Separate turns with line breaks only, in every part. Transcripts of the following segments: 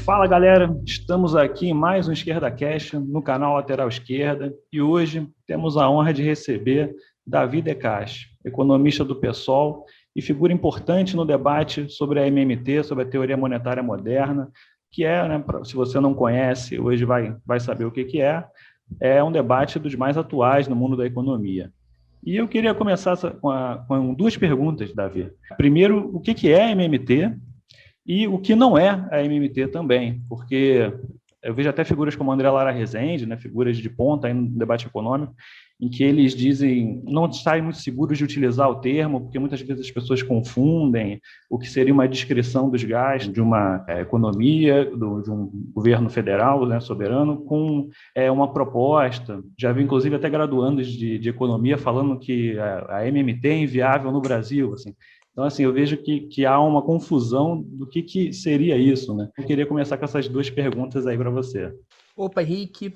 Fala galera, estamos aqui em mais um Esquerda Cash no canal Lateral Esquerda e hoje temos a honra de receber Davi De Castro, economista do PSOL e figura importante no debate sobre a MMT, sobre a teoria monetária moderna, que é, né, se você não conhece, hoje vai saber o que é um debate dos mais atuais no mundo da economia. E eu queria começar com duas perguntas, Davi. Primeiro, o que é a MMT? E o que não é a MMT também, porque eu vejo até figuras como André Lara Rezende, né, figuras de ponta aí no debate econômico, em que eles dizem, não saem muito seguros de utilizar o termo, porque muitas vezes as pessoas confundem o que seria uma descrição dos gastos de uma economia, de um governo federal, né, soberano, com uma proposta. Já vi, inclusive, até graduandos de economia falando que a MMT é inviável no Brasil, assim. Então, assim, eu vejo que há uma confusão do que seria isso, né? Eu queria começar com essas duas perguntas aí para você.
Opa, Henrique,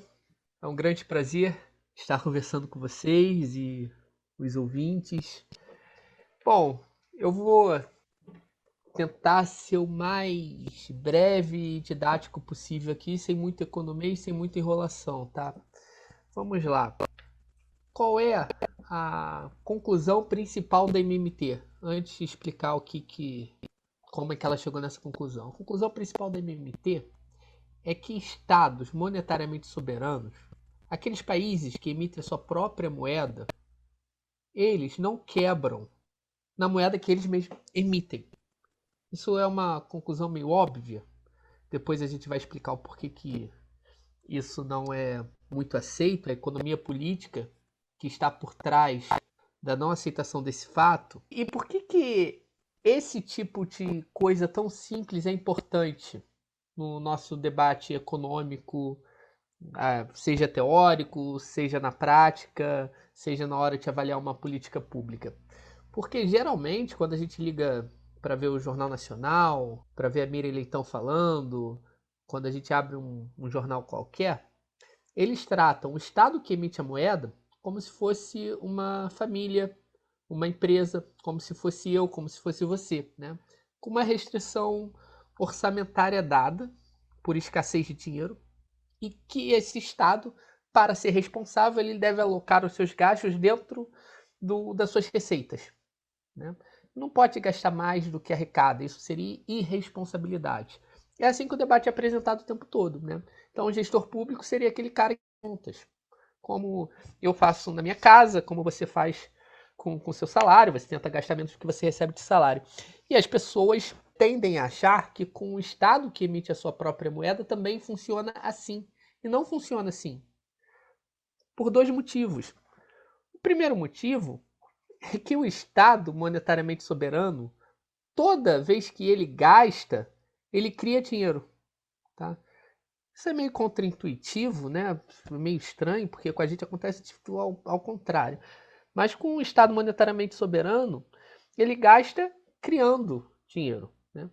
é um grande prazer estar conversando com vocês e os ouvintes. Bom, eu vou tentar ser o mais breve e didático possível aqui, sem muita economia e sem muita enrolação, tá? Vamos lá. Qual é a conclusão principal da MMT? Antes de explicar como é que ela chegou nessa conclusão. A conclusão principal da MMT é que estados monetariamente soberanos, aqueles países que emitem a sua própria moeda, eles não quebram na moeda que eles mesmos emitem. Isso é uma conclusão meio óbvia. Depois a gente vai explicar o porquê que isso não é muito aceito, a economia política que está por trás da não aceitação desse fato. E por que esse tipo de coisa tão simples é importante no nosso debate econômico, seja teórico, seja na prática, seja na hora de avaliar uma política pública? Porque geralmente, quando a gente liga para ver o Jornal Nacional, para ver a Miriam Leitão falando, quando a gente abre um jornal qualquer, eles tratam o Estado que emite a moeda como se fosse uma família, uma empresa, como se fosse eu, como se fosse você, né? Com uma restrição orçamentária dada por escassez de dinheiro, e que esse Estado, para ser responsável, ele deve alocar os seus gastos dentro das suas receitas, né? Não pode gastar mais do que arrecada, isso seria irresponsabilidade. É assim que o debate é apresentado o tempo todo, né? Então, o gestor público seria aquele cara que contas, como eu faço na minha casa, como você faz com o seu salário, você tenta gastar menos do que você recebe de salário. E as pessoas tendem a achar que com o Estado que emite a sua própria moeda também funciona assim. E não funciona assim, por dois motivos. O primeiro motivo é que o Estado monetariamente soberano, toda vez que ele gasta, ele cria dinheiro. Tá? Isso é meio contraintuitivo, né? Meio estranho, porque com a gente acontece tipo, ao contrário. Mas com o Estado monetariamente soberano, ele gasta criando dinheiro. Né?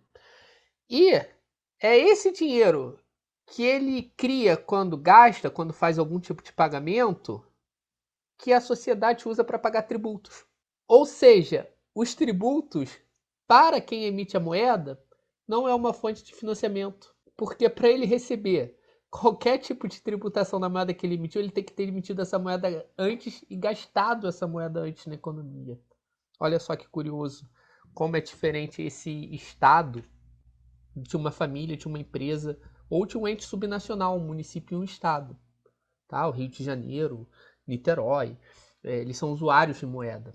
E é esse dinheiro que ele cria quando gasta, quando faz algum tipo de pagamento, que a sociedade usa para pagar tributos. Ou seja, os tributos, para quem emite a moeda, não é uma fonte de financiamento. Porque para ele receber qualquer tipo de tributação na moeda que ele emitiu, ele tem que ter emitido essa moeda antes e gastado essa moeda antes na economia. Olha só que curioso como é diferente esse estado de uma família, de uma empresa ou de um ente subnacional, um município e um estado. Tá? O Rio de Janeiro, Niterói, eles são usuários de moeda.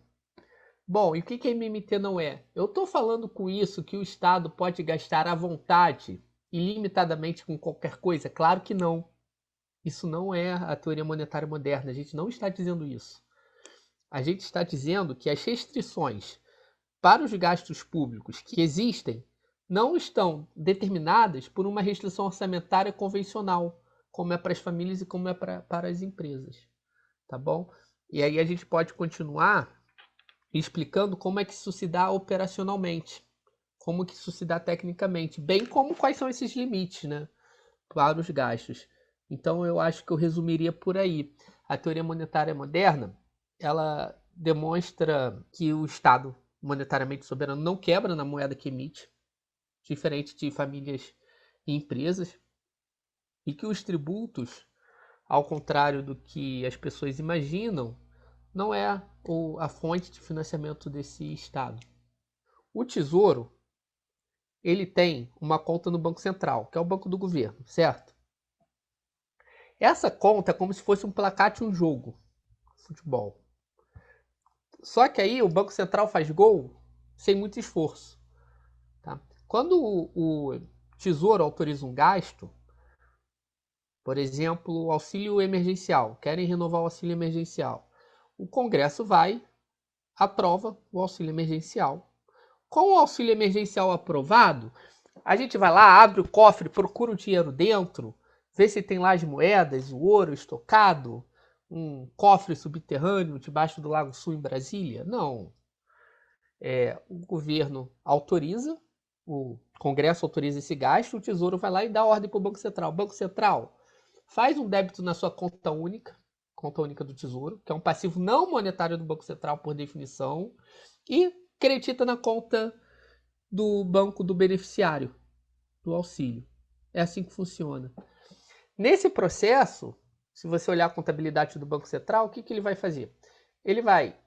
Bom, e o que a MMT não é? Eu estou falando com isso que o Estado pode gastar à vontade, ilimitadamente com qualquer coisa? Claro que não. Isso não é a teoria monetária moderna. A gente não está dizendo isso. A gente está dizendo que as restrições para os gastos públicos que existem não estão determinadas por uma restrição orçamentária convencional, como é para as famílias e como é para as empresas. Tá bom? E aí a gente pode continuar explicando como é que isso se dá operacionalmente, como que isso se dá tecnicamente, bem como quais são esses limites, né, para os gastos. Então eu acho que eu resumiria por aí. A teoria monetária moderna, ela demonstra que o Estado monetariamente soberano não quebra na moeda que emite, diferente de famílias e empresas, e que os tributos, ao contrário do que as pessoas imaginam, não é a fonte de financiamento desse Estado. O Tesouro, ele tem uma conta no Banco Central, que é o banco do governo, certo? Essa conta é como se fosse um placar de um jogo, futebol. Só que aí o Banco Central faz gol sem muito esforço. Tá? Quando o Tesouro autoriza um gasto, por exemplo, o auxílio emergencial, querem renovar o auxílio emergencial, o Congresso vai, aprova o auxílio emergencial. Com o auxílio emergencial aprovado, a gente vai lá, abre o cofre, procura o dinheiro dentro, vê se tem lá as moedas, o ouro estocado, um cofre subterrâneo debaixo do Lago Sul em Brasília. Não. O governo autoriza, o Congresso autoriza esse gasto, o Tesouro vai lá e dá ordem para o Banco Central. Banco Central, faz um débito na sua conta única do Tesouro, que é um passivo não monetário do Banco Central por definição, e credita na conta do banco do beneficiário do auxílio. É assim que funciona. Nesse processo, se você olhar a contabilidade do Banco Central, o que ele vai fazer? Ele vai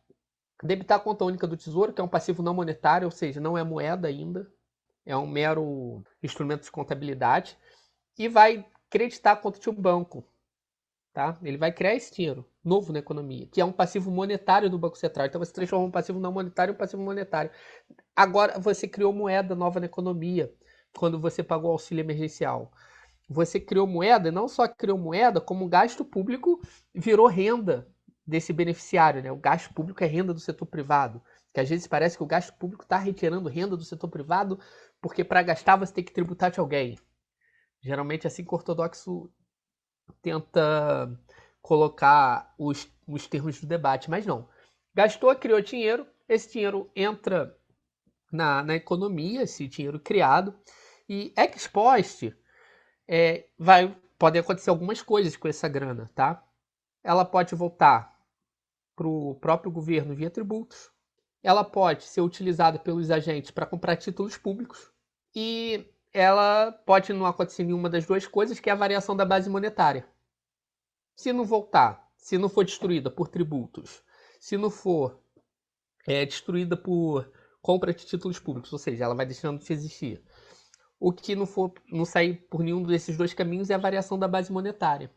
debitar a conta única do Tesouro, que é um passivo não monetário, ou seja, não é moeda ainda, é um mero instrumento de contabilidade, e vai creditar a conta de um banco. Tá? Ele vai criar esse dinheiro novo na economia, que é um passivo monetário do Banco Central. Então você transforma um passivo não monetário em um passivo monetário. Agora você criou moeda nova na economia, quando você pagou o auxílio emergencial. Você criou moeda, e não só criou moeda, como o gasto público virou renda desse beneficiário. Né? O gasto público é renda do setor privado. Que às vezes parece que o gasto público está retirando renda do setor privado, porque para gastar você tem que tributar de alguém. Geralmente é assim que o ortodoxo tenta colocar os termos do debate, mas não. Gastou, criou dinheiro, esse dinheiro entra na economia, esse dinheiro criado, e ex post podem acontecer algumas coisas com essa grana, tá? Ela pode voltar para o próprio governo via tributos, ela pode ser utilizada pelos agentes para comprar títulos públicos, e ela pode não acontecer nenhuma das duas coisas, que é a variação da base monetária. Se não voltar, se não for destruída por tributos, se não for destruída por compra de títulos públicos, ou seja, ela vai deixando de existir. O que não sair por nenhum desses dois caminhos é a variação da base monetária.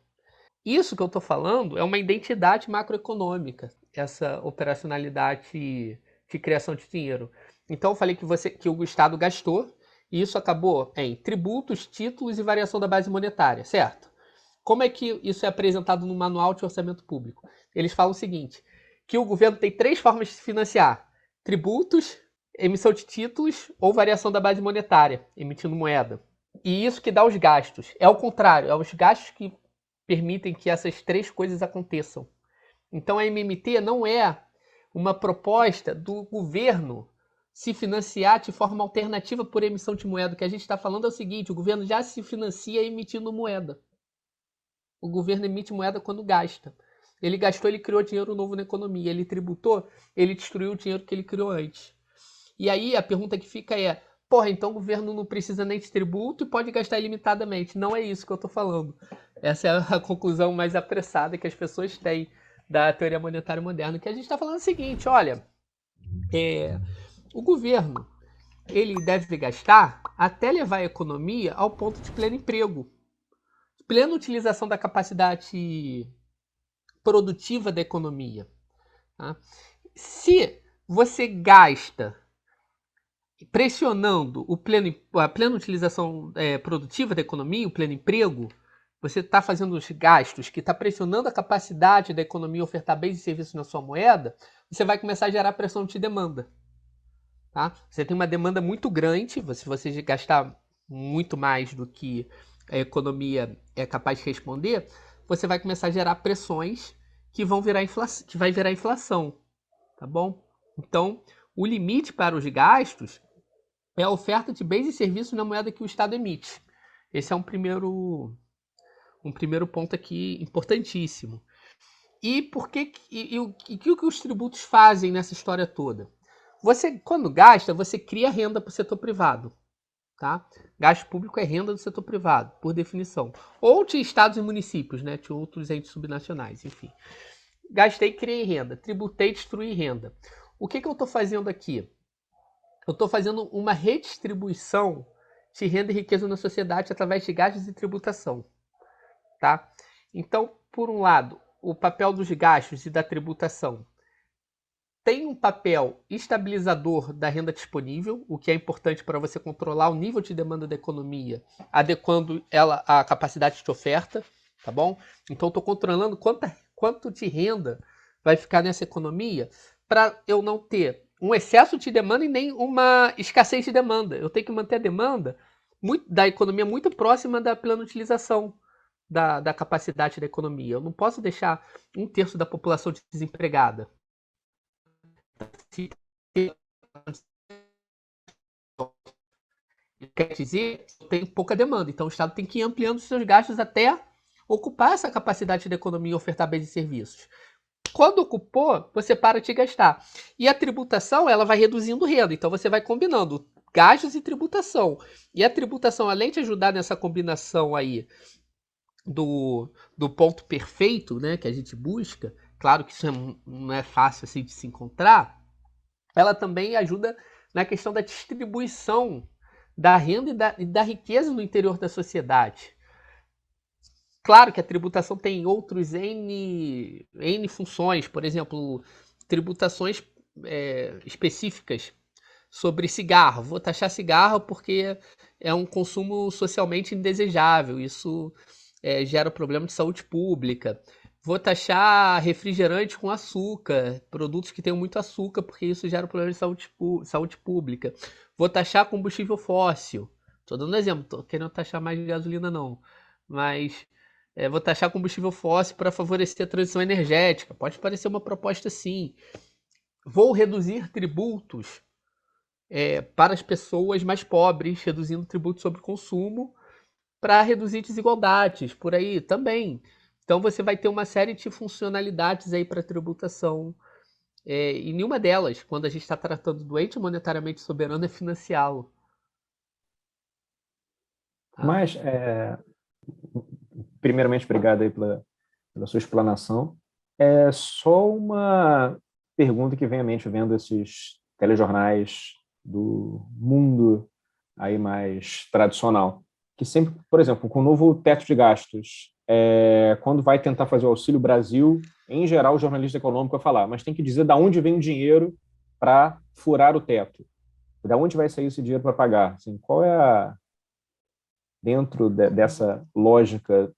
Isso que eu estou falando é uma identidade macroeconômica, essa operacionalidade de criação de dinheiro. Então eu falei que o Estado gastou, e isso acabou em tributos, títulos e variação da base monetária, certo? Como é que isso é apresentado no Manual de Orçamento Público? Eles falam o seguinte, que o governo tem 3 formas de se financiar: tributos, emissão de títulos ou variação da base monetária, emitindo moeda. E isso que dá os gastos. É o contrário, é os gastos que permitem que essas 3 coisas aconteçam. Então a MMT não é uma proposta do governo se financiar de forma alternativa por emissão de moeda. O que a gente está falando é o seguinte, o governo já se financia emitindo moeda. O governo emite moeda quando gasta. Ele gastou, ele criou dinheiro novo na economia. Ele tributou, ele destruiu o dinheiro que ele criou antes. E aí a pergunta que fica é, então o governo não precisa nem de tributo e pode gastar ilimitadamente. Não é isso que eu estou falando. Essa é a conclusão mais apressada que as pessoas têm da teoria monetária moderna. Que a gente está falando o seguinte, olha, o governo ele deve gastar até levar a economia ao ponto de pleno emprego. Plena utilização da capacidade produtiva da economia. Tá? Se você gasta pressionando a plena utilização produtiva da economia, o pleno emprego, você está fazendo os gastos que está pressionando a capacidade da economia ofertar bens e serviços na sua moeda, você vai começar a gerar pressão de demanda. Tá? Você tem uma demanda muito grande, se você gastar muito mais do que a economia é capaz de responder, você vai começar a gerar pressões que vai virar inflação, tá bom? Então, o limite para os gastos é a oferta de bens e serviços na moeda que o Estado emite. Esse é um primeiro ponto aqui importantíssimo. E o que os tributos fazem nessa história toda? Você, quando gasta, você cria renda para o setor privado. tá? Gasto público é renda do setor privado, por definição. Ou de estados e municípios, né? De outros entes subnacionais, enfim. Gastei, criei renda. Tributei, destruí renda. O que eu estou fazendo aqui? Eu estou fazendo uma redistribuição de renda e riqueza na sociedade através de gastos e tributação, tá? Então, por um lado, o papel dos gastos e da tributação tem um papel estabilizador da renda disponível, o que é importante para você controlar o nível de demanda da economia, adequando ela à capacidade de oferta, tá bom? Então, estou controlando quanto de renda vai ficar nessa economia para eu não ter um excesso de demanda e nem uma escassez de demanda. Eu tenho que manter a demanda da economia muito próxima da plena utilização da capacidade da economia. Eu não posso deixar 1/3 da população desempregada. Quer dizer, tem pouca demanda. Então, o Estado tem que ir ampliando os seus gastos até ocupar essa capacidade da economia e ofertar bens e serviços. Quando ocupou, você para de gastar. E a tributação, ela vai reduzindo renda. Então, você vai combinando gastos e tributação. E a tributação, além de ajudar nessa combinação aí do ponto perfeito, né, que a gente busca, claro que isso não é fácil assim de se encontrar, ela também ajuda na questão da distribuição da renda e da riqueza no interior da sociedade. Claro que a tributação tem outros N funções, por exemplo, tributações específicas sobre cigarro. Vou taxar cigarro porque é um consumo socialmente indesejável, isso gera problema de saúde pública. Vou taxar refrigerante com açúcar, produtos que tenham muito açúcar, porque isso gera problema de saúde pública. Vou taxar combustível fóssil. Estou dando um exemplo, estou querendo taxar mais de gasolina não. Mas vou taxar combustível fóssil para favorecer a transição energética. Pode parecer uma proposta sim. Vou reduzir tributos para as pessoas mais pobres, reduzindo tributos sobre consumo para reduzir desigualdades, por aí também. Então você vai ter uma série de funcionalidades aí para tributação. E nenhuma delas, quando a gente está tratando do ente monetariamente soberano, é financiá-lo. Tá?
Mas, primeiramente, obrigado aí pela sua explanação. É só uma pergunta que vem à mente vendo esses telejornais do mundo aí mais tradicional, que sempre, por exemplo, com o novo teto de gastos, quando vai tentar fazer o Auxílio Brasil, em geral o jornalista econômico vai falar, mas tem que dizer de onde vem o dinheiro para furar o teto. De onde vai sair esse dinheiro para pagar? Assim, qual é dentro dessa lógica,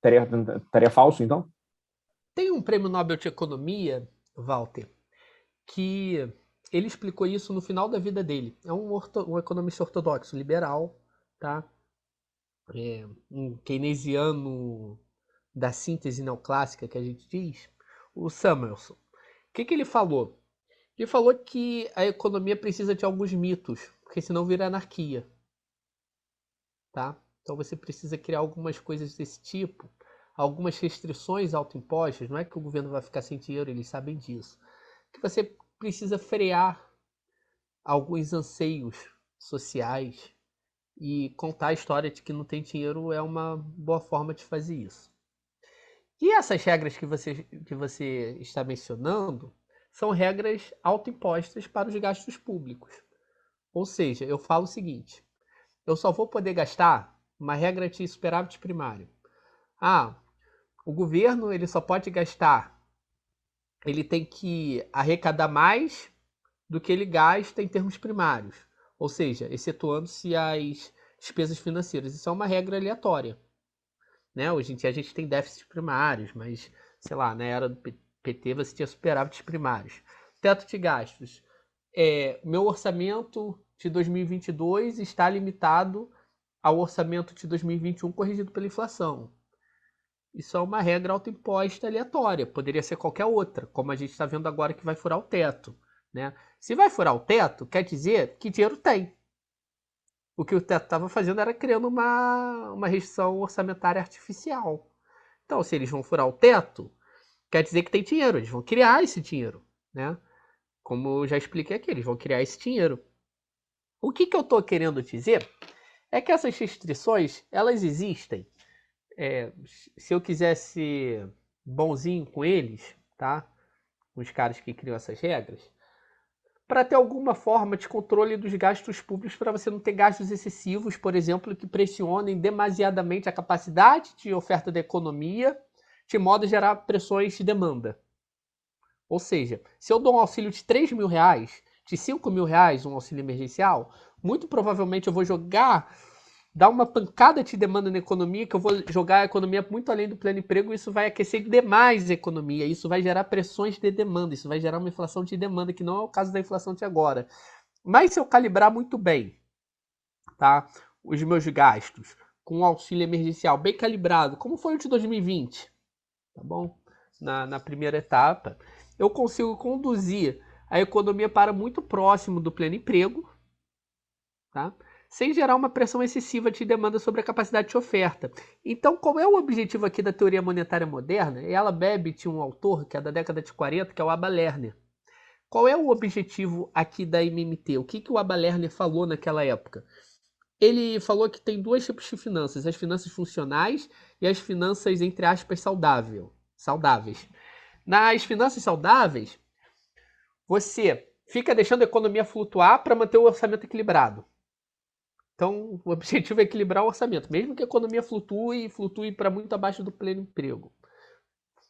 estaria falso, então?
Tem um prêmio Nobel de Economia, Walter, que ele explicou isso no final da vida dele. É um economista ortodoxo, liberal, tá? Um keynesiano da síntese neoclássica que a gente diz, o Samuelson. O que ele falou? Ele falou que a economia precisa de alguns mitos, porque senão vira anarquia. Tá? Então você precisa criar algumas coisas desse tipo, algumas restrições autoimpostas, não é que o governo vai ficar sem dinheiro, eles sabem disso. Que você precisa frear alguns anseios sociais e contar a história de que não tem dinheiro é uma boa forma de fazer isso. E essas regras que você está mencionando são regras autoimpostas para os gastos públicos. Ou seja, eu falo o seguinte, eu só vou poder gastar uma regra de superávit primário. O governo ele só pode gastar, ele tem que arrecadar mais do que ele gasta em termos primários. Ou seja, excetuando-se as despesas financeiras. Isso é uma regra aleatória. Né? Hoje em dia a gente tem déficits primários, mas, sei lá, na era do PT você tinha superávites primários. Teto de gastos. Meu orçamento de 2022 está limitado ao orçamento de 2021 corrigido pela inflação. Isso é uma regra autoimposta aleatória, poderia ser qualquer outra, como a gente está vendo agora que vai furar o teto. Né? Se vai furar o teto, quer dizer que dinheiro tem. O que o teto estava fazendo era criando uma restrição orçamentária artificial. Então, se eles vão furar o teto, quer dizer que tem dinheiro, eles vão criar esse dinheiro. Né? Como eu já expliquei aqui, eles vão criar esse dinheiro. O que eu estou querendo dizer é que essas restrições, elas existem. Se eu quisesse ser bonzinho com eles, tá? Com os caras que criam essas regras, para ter alguma forma de controle dos gastos públicos, para você não ter gastos excessivos, por exemplo, que pressionem demasiadamente a capacidade de oferta da economia, de modo a gerar pressões de demanda. Ou seja, se eu dou um auxílio de R$3.000, de R$5.000, um auxílio emergencial, muito provavelmente eu vou dar uma pancada de demanda na economia, que eu vou jogar a economia muito além do pleno emprego, e isso vai aquecer demais a economia, isso vai gerar pressões de demanda, isso vai gerar uma inflação de demanda, que não é o caso da inflação de agora. Mas se eu calibrar muito bem, tá, os meus gastos com um auxílio emergencial bem calibrado, como foi o de 2020, tá bom? Na primeira etapa, eu consigo conduzir a economia para muito próximo do pleno emprego, tá? Sem gerar uma pressão excessiva de demanda sobre a capacidade de oferta. Então, qual é o objetivo aqui da teoria monetária moderna? Ela bebe de um autor que é da década de 40, que é o Abba Lerner. Qual é o objetivo aqui da MMT? O que o Abba Lerner falou naquela época? Ele falou que tem dois tipos de finanças, as finanças funcionais e as finanças, entre aspas, saudáveis. Nas finanças saudáveis, você fica deixando a economia flutuar para manter o orçamento equilibrado. Então, o objetivo é equilibrar o orçamento, mesmo que a economia flutue para muito abaixo do pleno emprego.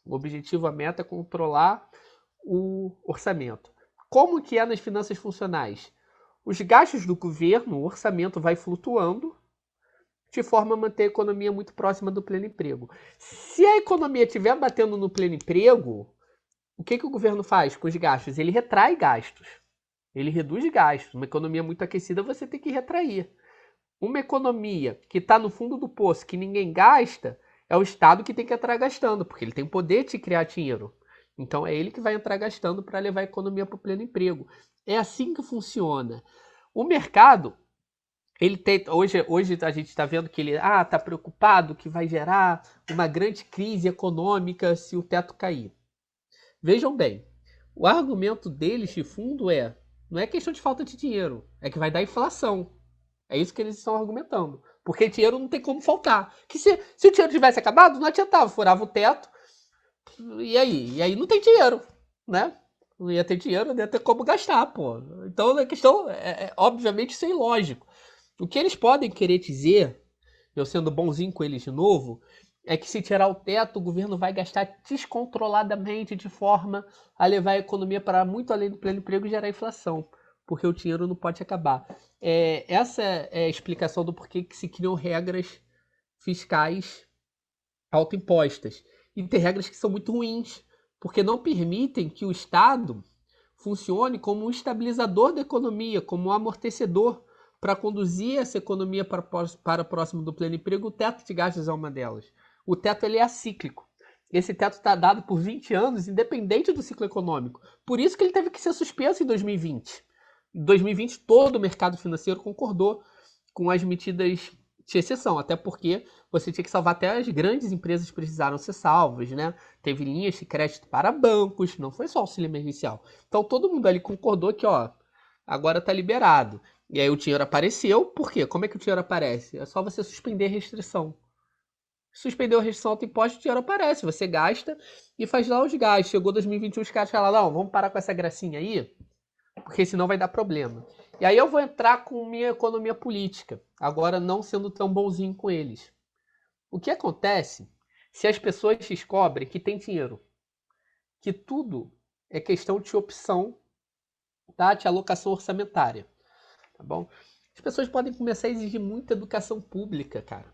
O objetivo, a meta é controlar o orçamento. Como que é nas finanças funcionais? Os gastos do governo, o orçamento vai flutuando de forma a manter a economia muito próxima do pleno emprego. Se a economia estiver batendo no pleno emprego, o que o governo faz com os gastos? Ele retrai gastos. Ele reduz gastos. Uma economia muito aquecida, você tem que retrair. Uma economia que está no fundo do poço, que ninguém gasta, é o Estado que tem que entrar gastando, porque ele tem poder de criar dinheiro. Então é ele que vai entrar gastando para levar a economia para o pleno emprego. É assim que funciona. O mercado, ele tem, hoje a gente está vendo que ele está preocupado que vai gerar uma grande crise econômica se o teto cair. Vejam bem, o argumento deles de fundo não é questão de falta de dinheiro, é que vai dar inflação. É isso que eles estão argumentando. Porque dinheiro não tem como faltar. Que se o dinheiro tivesse acabado, não adiantava, furava o teto. E aí? E aí não tem dinheiro, né? Não ia ter dinheiro, não ia ter como gastar, pô. Então a questão obviamente, isso é ilógico. O que eles podem querer dizer, eu sendo bonzinho com eles de novo, é que se tirar o teto, o governo vai gastar descontroladamente de forma a levar a economia para muito além do pleno emprego e gerar inflação. Porque o dinheiro não pode acabar. Essa é a explicação do porquê que se criam regras fiscais autoimpostas. E tem regras que são muito ruins, porque não permitem que o Estado funcione como um estabilizador da economia, como um amortecedor para conduzir essa economia para próximo do pleno emprego. O teto de gastos é uma delas. O teto ele é acíclico. Esse teto está dado por 20 anos, independente do ciclo econômico. Por isso que ele teve que ser suspenso em 2020. Em 2020, todo o mercado financeiro concordou com as medidas de exceção, até porque você tinha que salvar, até as grandes empresas precisaram ser salvas, né? Teve linhas de crédito para bancos, não foi só auxílio emergencial. Então todo mundo ali concordou que, agora está liberado. E aí o dinheiro apareceu, por quê? Como é que o dinheiro aparece? É só você suspender a restrição. Suspendeu a restrição autoimposta, o dinheiro aparece, você gasta e faz lá os gastos. Chegou 2021, os caras falaram, não, vamos parar com essa gracinha aí, porque senão vai dar problema. E aí eu vou entrar com minha economia política, agora não sendo tão bonzinho com eles. O que acontece se as pessoas descobrem que tem dinheiro? Que tudo é questão de opção, tá? De alocação orçamentária, tá bom? As pessoas podem começar a exigir muita educação pública, cara.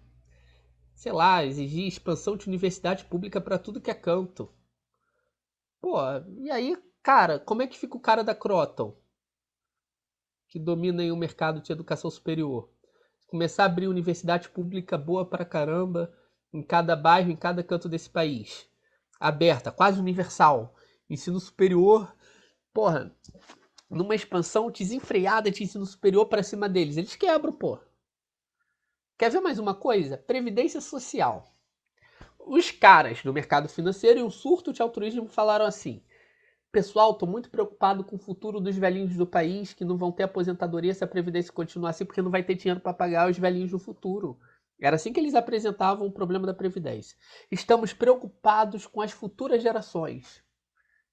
Sei lá, exigir expansão de universidade pública para tudo que é canto. Pô, e aí, cara, como é que fica o cara da Croton, que domina aí o mercado de educação superior? Começar a abrir universidade pública boa pra caramba em cada bairro, em cada canto desse país. Aberta, quase universal. Ensino superior, porra, numa expansão desenfreada de ensino superior para cima deles. Eles quebram, pô. Quer ver mais uma coisa? Previdência social. Os caras do mercado financeiro e um surto de altruísmo falaram assim: Pessoal, estou muito preocupado com o futuro dos velhinhos do país que não vão ter aposentadoria se a Previdência continuar assim, porque não vai ter dinheiro para pagar os velhinhos do futuro. Era assim que eles apresentavam o problema da Previdência. Estamos preocupados com as futuras gerações,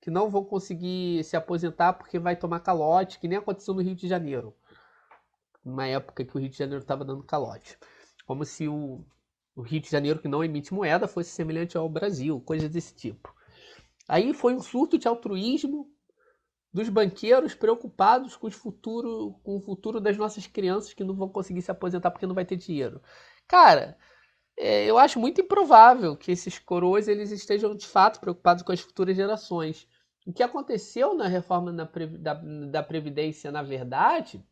que não vão conseguir se aposentar porque vai tomar calote, que nem aconteceu no Rio de Janeiro. Numa época que o Rio de Janeiro estava dando calote. Como se o Rio de Janeiro, que não emite moeda, fosse semelhante ao Brasil, coisas desse tipo. Aí foi um surto de altruísmo dos banqueiros preocupados com o futuro das nossas crianças que não vão conseguir se aposentar porque não vai ter dinheiro. Cara, eu acho muito improvável que esses coroas eles estejam de fato preocupados com as futuras gerações. O que aconteceu na reforma da Previdência, na verdade,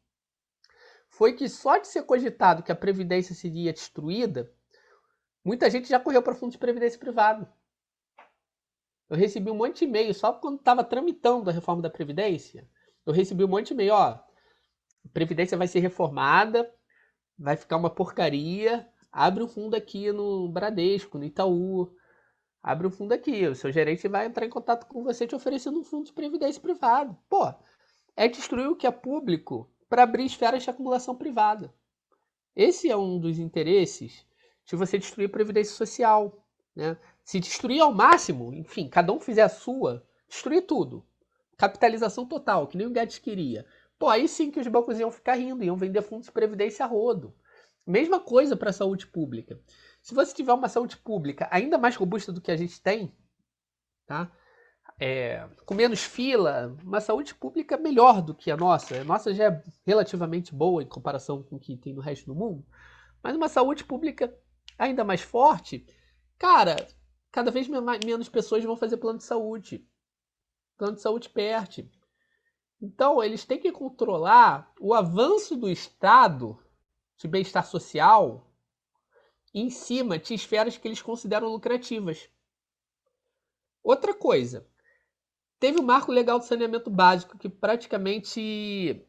foi que só de ser cogitado que a Previdência seria destruída, muita gente já correu para fundo de Previdência privado. Eu recebi um monte de e-mail, só quando estava tramitando a reforma da Previdência, eu recebi um monte de e-mail, ó, a Previdência vai ser reformada, vai ficar uma porcaria, abre um fundo aqui no Bradesco, no Itaú, abre um fundo aqui, o seu gerente vai entrar em contato com você te oferecendo um fundo de Previdência privado. Pô, é destruir o que é público para abrir esferas de acumulação privada. Esse é um dos interesses de você destruir a Previdência Social, né? Se destruir ao máximo, enfim, cada um fizer a sua, destruir tudo. Capitalização total, que nem o Guedes queria. Pô, aí sim que os bancos iam ficar rindo, iam vender fundos de previdência a rodo. Mesma coisa para a saúde pública. Se você tiver uma saúde pública ainda mais robusta do que a gente tem, tá? Com menos fila, uma saúde pública melhor do que a nossa. A nossa já é relativamente boa em comparação com o que tem no resto do mundo. Mas uma saúde pública ainda mais forte, cara, cada vez menos pessoas vão fazer plano de saúde. Plano de saúde perde. Então, eles têm que controlar o avanço do Estado de bem-estar social em cima de esferas que eles consideram lucrativas. Outra coisa, teve o Marco Legal do Saneamento Básico, que praticamente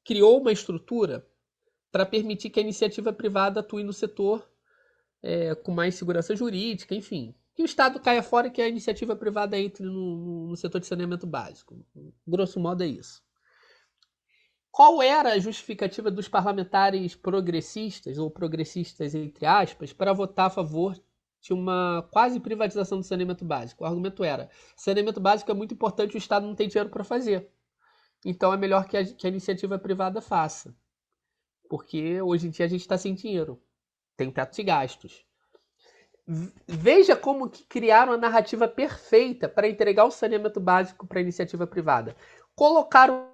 criou uma estrutura para permitir que a iniciativa privada atue no setor com mais segurança jurídica, enfim. Que o Estado caia fora e que a iniciativa privada entre no setor de saneamento básico. Grosso modo é isso. Qual era a justificativa dos parlamentares progressistas, ou progressistas entre aspas, para votar a favor de uma quase privatização do saneamento básico? O argumento era: saneamento básico é muito importante, o Estado não tem dinheiro para fazer. Então é melhor que a iniciativa privada faça. Porque hoje em dia a gente está sem dinheiro. Tem teto de gastos. Veja como que criaram a narrativa perfeita para entregar o saneamento básico para a iniciativa privada. Colocaram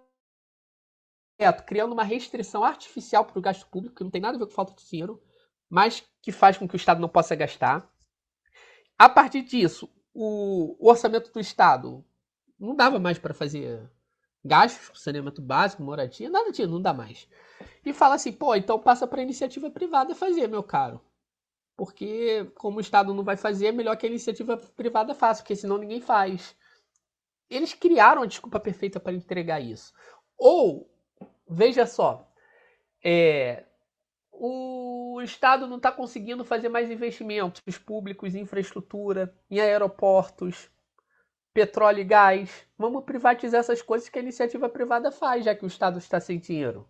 criando uma restrição artificial para o gasto público, que não tem nada a ver com falta de dinheiro, mas que faz com que o Estado não possa gastar. A partir disso, o orçamento do Estado não dava mais para fazer gastos, saneamento básico, moradia, nada disso, não dá mais. E fala assim, pô, então passa para a iniciativa privada fazer, meu caro. Porque como o Estado não vai fazer, é melhor que a iniciativa privada faça, porque senão ninguém faz. Eles criaram a desculpa perfeita para entregar isso. Ou, veja só, o Estado não está conseguindo fazer mais investimentos públicos em infraestrutura, em aeroportos, petróleo e gás. Vamos privatizar essas coisas que a iniciativa privada faz, já que o Estado está sem dinheiro.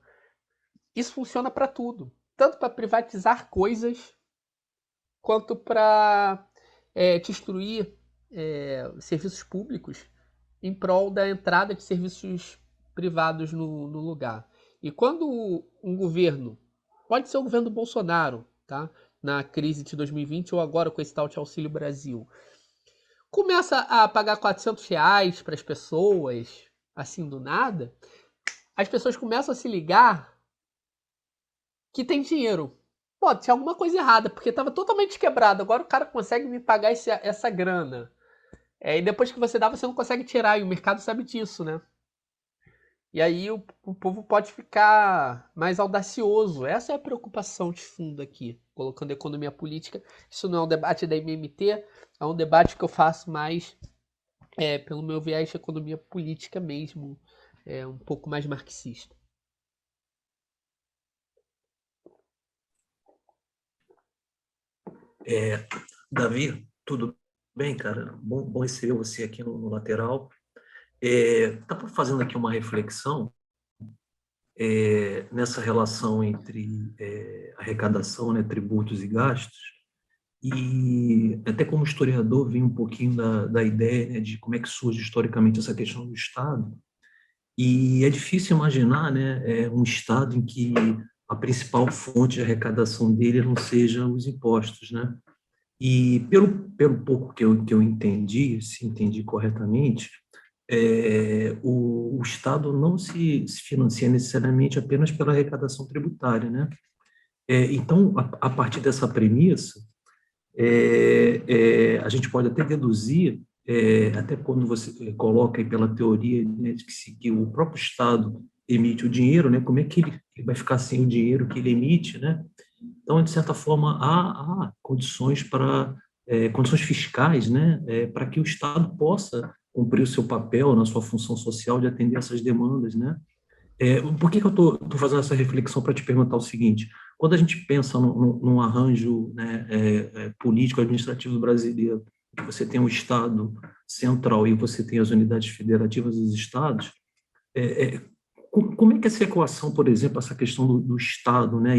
Isso funciona para tudo. Tanto para privatizar coisas, quanto para destruir serviços públicos em prol da entrada de serviços privados no lugar. E quando um governo, pode ser o governo do Bolsonaro, tá? Na crise de 2020 ou agora com esse tal de Auxílio Brasil, começa a pagar R$ 400 para as pessoas, assim do nada, as pessoas começam a se ligar que tem dinheiro. Pô, tinha alguma coisa errada, porque estava totalmente quebrado. Agora o cara consegue me pagar essa grana. E depois que você dá, você não consegue tirar. E o mercado sabe disso, né? E aí o povo pode ficar mais audacioso. Essa é a preocupação de fundo aqui, colocando economia política. Isso não é um debate da MMT, é um debate que eu faço mais pelo meu viés de economia política mesmo, um pouco mais marxista.
Davi, tudo bem, cara? Bom receber você aqui no Lateral. Estava fazendo aqui uma reflexão nessa relação entre arrecadação, né, tributos e gastos, e até como historiador vem um pouquinho da ideia, né, de como é que surge historicamente essa questão do Estado, e é difícil imaginar, né, um Estado em que a principal fonte de arrecadação dele não seja os impostos, né? E pelo pouco que eu entendi, se entendi corretamente, o Estado não se financia necessariamente apenas pela arrecadação tributária, né? Então, a partir dessa premissa, a gente pode até deduzir, até quando você coloca aí pela teoria, né, de que o próprio Estado emite o dinheiro, né? Como é que ele vai ficar sem o dinheiro que ele emite, né? Então, de certa forma, há condições condições fiscais, né, para que o Estado possa cumprir o seu papel na sua função social de atender essas demandas, né? Por que eu estou fazendo essa reflexão para te perguntar o seguinte? Quando a gente pensa num arranjo, né, político administrativo brasileiro, que você tem um Estado central e você tem as unidades federativas dos estados, como é que essa equação, por exemplo, essa questão do Estado, né,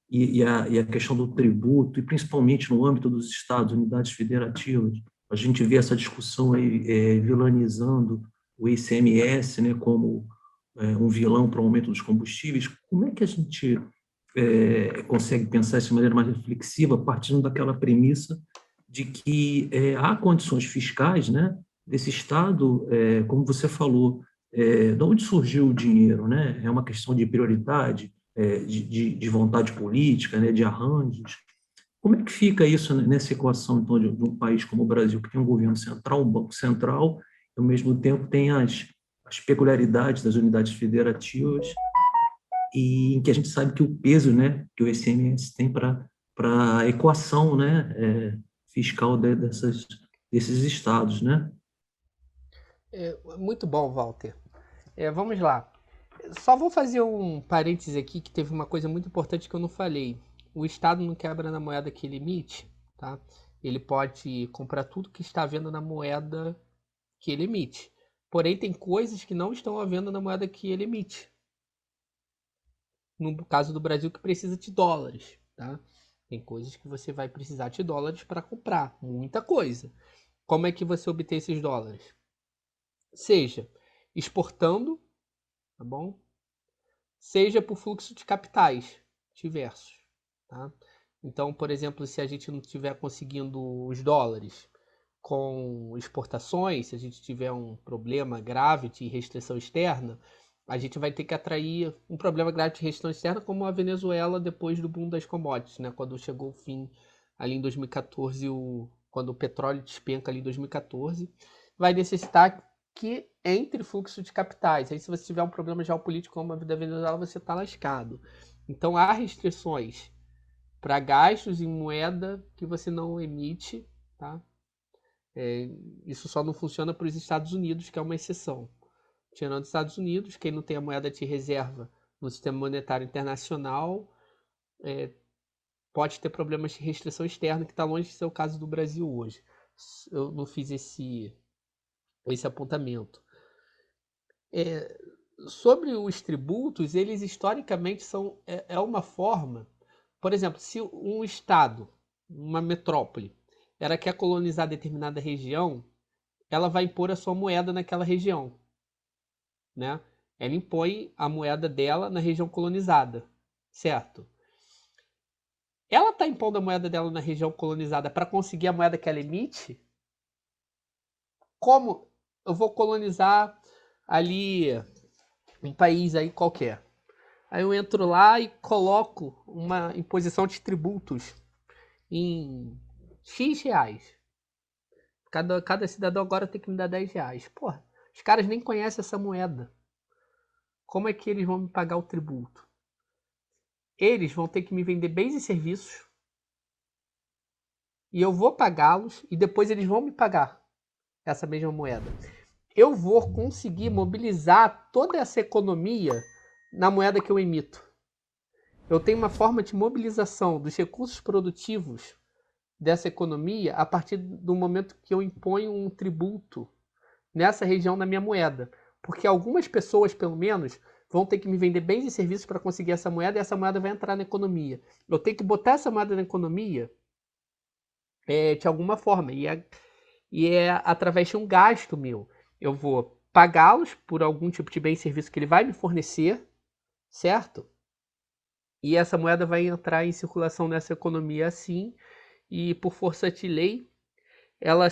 e a questão do tributo, e principalmente no âmbito dos estados, unidades federativas, a gente vê essa discussão aí vilanizando o ICMS, né, como um vilão para o aumento dos combustíveis. Como é que a gente consegue pensar isso de maneira mais reflexiva, partindo daquela premissa de que há condições fiscais, né, desse Estado, como você falou, de onde surgiu o dinheiro, né? É uma questão de prioridade, de vontade política, né? De arranjos. Como é que fica isso nessa equação, então, de um país como o Brasil, que tem um governo central, um banco central, e, ao mesmo tempo, tem as peculiaridades das unidades federativas, e em que a gente sabe que o peso, né, que o ICMS tem para a equação, né, fiscal desses estados, né?
Muito bom, Walter. Vamos lá. Só vou fazer um parêntese aqui que teve uma coisa muito importante que eu não falei. O Estado não quebra na moeda que ele emite, tá? Ele pode comprar tudo que está à venda na moeda que ele emite. Porém, tem coisas que não estão à venda na moeda que ele emite. No caso do Brasil, que precisa de dólares, tá? Tem coisas que você vai precisar de dólares para comprar, muita coisa. Como é que você obtém esses dólares? Seja exportando, tá bom? Seja por fluxo de capitais diversos, tá? Então, por exemplo, se a gente não estiver conseguindo os dólares com exportações, se a gente tiver um problema grave de restrição externa, a gente vai ter que atrair um problema grave de restrição externa, como a Venezuela depois do boom das commodities, né? Quando chegou o fim ali em 2014, quando o petróleo despenca ali em 2014, vai necessitar que entre fluxo de capitais. Aí, se você tiver um problema geopolítico como a da Venezuela, você está lascado. Então, há restrições para gastos em moeda que você não emite, tá? Isso só não funciona para os Estados Unidos, que é uma exceção. Tirando os Estados Unidos, quem não tem a moeda de reserva no sistema monetário internacional pode ter problemas de restrição externa, que está longe de ser o caso do Brasil hoje. Eu não fiz esse apontamento. Sobre os tributos, eles historicamente são uma forma. Por exemplo, se um estado, uma metrópole, ela quer colonizar determinada região, ela vai impor a sua moeda naquela região, né? Ela impõe a moeda dela na região colonizada, certo? Ela está impondo a moeda dela na região colonizada para conseguir a moeda que ela emite? Como eu vou colonizar ali um país aí qualquer? Aí eu entro lá e coloco uma imposição de tributos em X reais. Cada cidadão agora tem que me dar 10 reais. Porra, os caras nem conhecem essa moeda. Como é que eles vão me pagar o tributo? Eles vão ter que me vender bens e serviços e eu vou pagá-los e depois eles vão me pagar essa mesma moeda. Eu vou conseguir mobilizar toda essa economia na moeda que eu emito. Eu tenho uma forma de mobilização dos recursos produtivos dessa economia a partir do momento que eu imponho um tributo nessa região na minha moeda. Porque algumas pessoas, pelo menos, vão ter que me vender bens e serviços para conseguir essa moeda e essa moeda vai entrar na economia. Eu tenho que botar essa moeda na economia de alguma forma. E é através de um gasto meu. Eu vou pagá-los por algum tipo de bem e serviço que ele vai me fornecer, certo? E essa moeda vai entrar em circulação nessa economia assim, e por força de lei, ela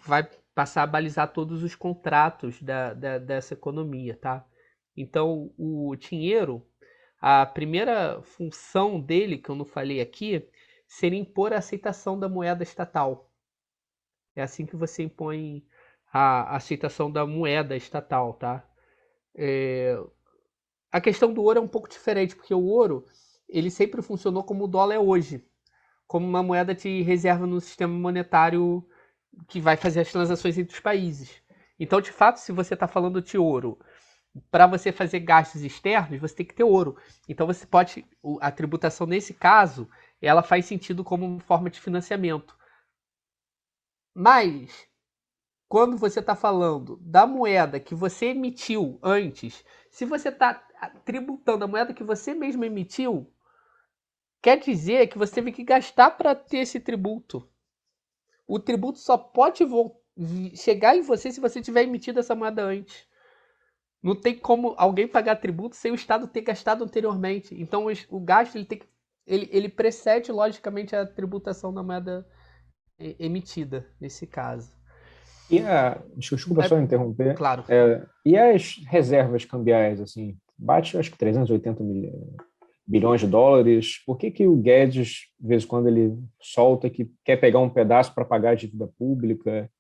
vai passar a balizar todos os contratos dessa economia, tá? Então, o dinheiro, a primeira função dele, que eu não falei aqui, seria impor a aceitação da moeda estatal. É assim que você impõe a aceitação da moeda estatal, tá? A questão do ouro é um pouco diferente, porque o ouro, ele sempre funcionou como o dólar é hoje, como uma moeda de reserva no sistema monetário que vai fazer as transações entre os países. Então, de fato, se você está falando de ouro, para você fazer gastos externos, você tem que ter ouro. Então, você pode, a tributação nesse caso, ela faz sentido como forma de financiamento. Mas, quando você está falando da moeda que você emitiu antes, se você está tributando a moeda que você mesmo emitiu, quer dizer que você teve que gastar para ter esse tributo. O tributo só pode chegar em você se você tiver emitido essa moeda antes. Não tem como alguém pagar tributo sem o Estado ter gastado anteriormente. Então o gasto ele precede logicamente a tributação da moeda emitida, nesse caso.
Desculpa só interromper.
Claro.
E as reservas cambiais, assim, bate acho que 380 bilhões de dólares. Por que o Guedes, de vez em quando, ele solta que quer pegar um pedaço para pagar a dívida pública?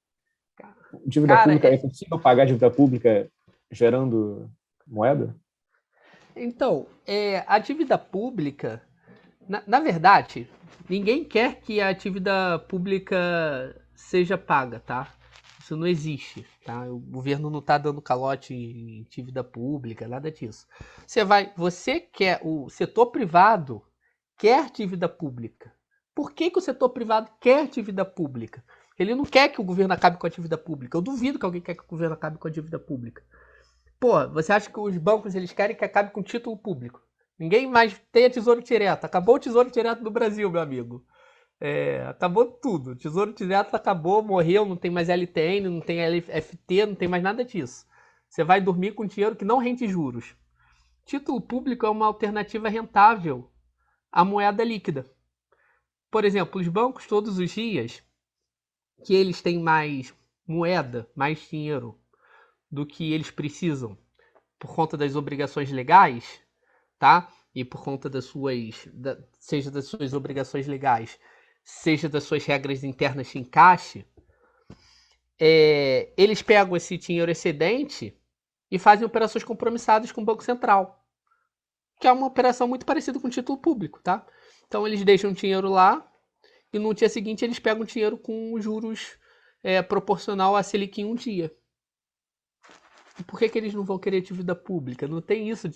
É possível pagar a dívida pública gerando moeda?
Então, a dívida pública, na verdade, ninguém quer que a dívida pública seja paga, tá? Isso não existe, tá? O governo não está dando calote em dívida pública, nada disso. O setor privado quer dívida pública. Por que o setor privado quer dívida pública? Ele não quer que o governo acabe com a dívida pública. Eu duvido que alguém quer que o governo acabe com a dívida pública. Pô, você acha que os bancos eles querem que acabe com o título público? Ninguém mais tem tesouro direto. Acabou o tesouro direto no Brasil, meu amigo. Acabou tudo. O tesouro direto acabou, morreu, não tem mais LTN, não tem LFT, não tem mais nada disso. Você vai dormir com dinheiro que não rende juros. Título público é uma alternativa rentável à moeda líquida. Por exemplo, os bancos todos os dias que eles têm mais moeda, mais dinheiro do que eles precisam por conta das obrigações legais, tá? E por conta seja das suas obrigações legais, seja das suas regras internas de encaixe, eles pegam esse dinheiro excedente e fazem operações compromissadas com o Banco Central, que é uma operação muito parecida com o título público, tá? Então eles deixam o dinheiro lá e no dia seguinte eles pegam o dinheiro com juros proporcional a Selic em um dia. E por que eles não vão querer dívida pública? Não tem isso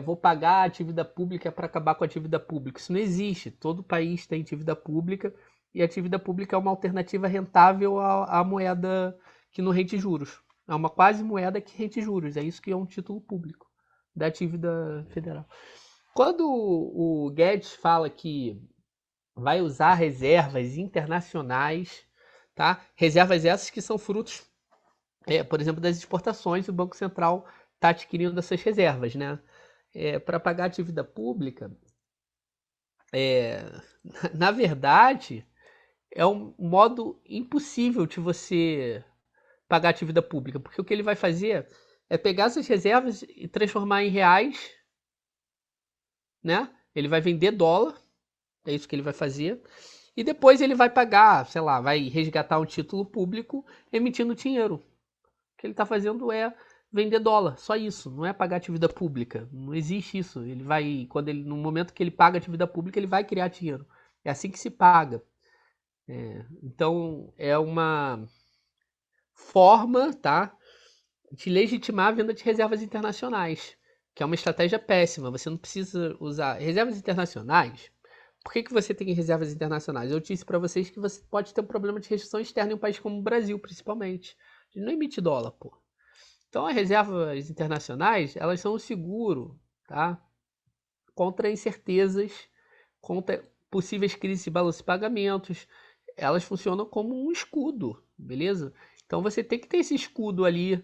vou pagar a dívida pública para acabar com a dívida pública. Isso não existe. Todo país tem dívida pública e a dívida pública é uma alternativa rentável à moeda que não rende juros. É uma quase moeda que rende juros. É isso que é um título público da dívida federal. Quando o Guedes fala que vai usar reservas internacionais, tá? Reservas essas que são frutos, por exemplo, das exportações, o Banco Central está adquirindo essas reservas, né? Para pagar a dívida pública, na verdade, é um modo impossível de você pagar a dívida pública, porque o que ele vai fazer é pegar essas reservas e transformar em reais, né? Ele vai vender dólar, é isso que ele vai fazer, e depois ele vai pagar, sei lá, vai resgatar um título público emitindo dinheiro. O que ele está fazendo é vender dólar, só isso, não é pagar a dívida pública, não existe isso. Ele vai, no momento que ele paga a dívida pública, ele vai criar dinheiro. É assim que se paga. Então, é uma forma, tá, de legitimar a venda de reservas internacionais, que é uma estratégia péssima. Você não precisa usar reservas internacionais. Por que você tem reservas internacionais? Eu disse para vocês que você pode ter um problema de restrição externa em um país como o Brasil, principalmente. A gente não emite dólar, pô. Então, as reservas internacionais, elas são um seguro, tá? Contra incertezas, contra possíveis crises de balanço de pagamentos. Elas funcionam como um escudo, beleza? Então, você tem que ter esse escudo ali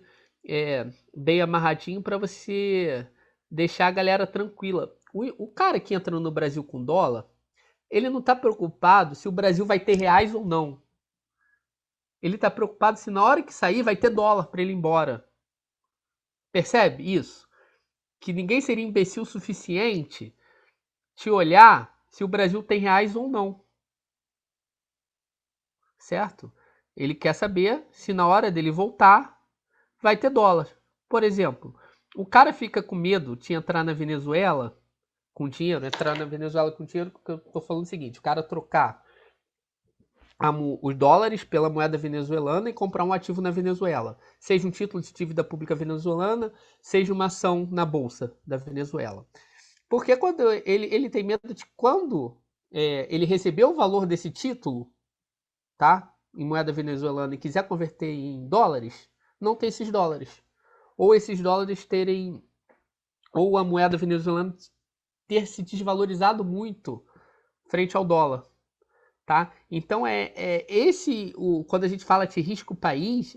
bem amarradinho para você deixar a galera tranquila. O cara que entra no Brasil com dólar, ele não está preocupado se o Brasil vai ter reais ou não. Ele está preocupado se na hora que sair vai ter dólar para ele ir embora. Percebe isso? Que ninguém seria imbecil o suficiente de olhar se o Brasil tem reais ou não. Certo? Ele quer saber se na hora dele voltar vai ter dólar. Por exemplo, o cara fica com medo de entrar na Venezuela com dinheiro, porque eu tô falando o seguinte, o cara trocar os dólares pela moeda venezuelana e comprar um ativo na Venezuela, seja um título de dívida pública venezuelana, seja uma ação na bolsa da Venezuela. Porque quando ele tem medo de quando ele receber o valor desse título, tá, em moeda venezuelana e quiser converter em dólares, não tem esses dólares. Ou esses dólares terem, ou a moeda venezuelana ter se desvalorizado muito frente ao dólar, tá? Então quando a gente fala de risco país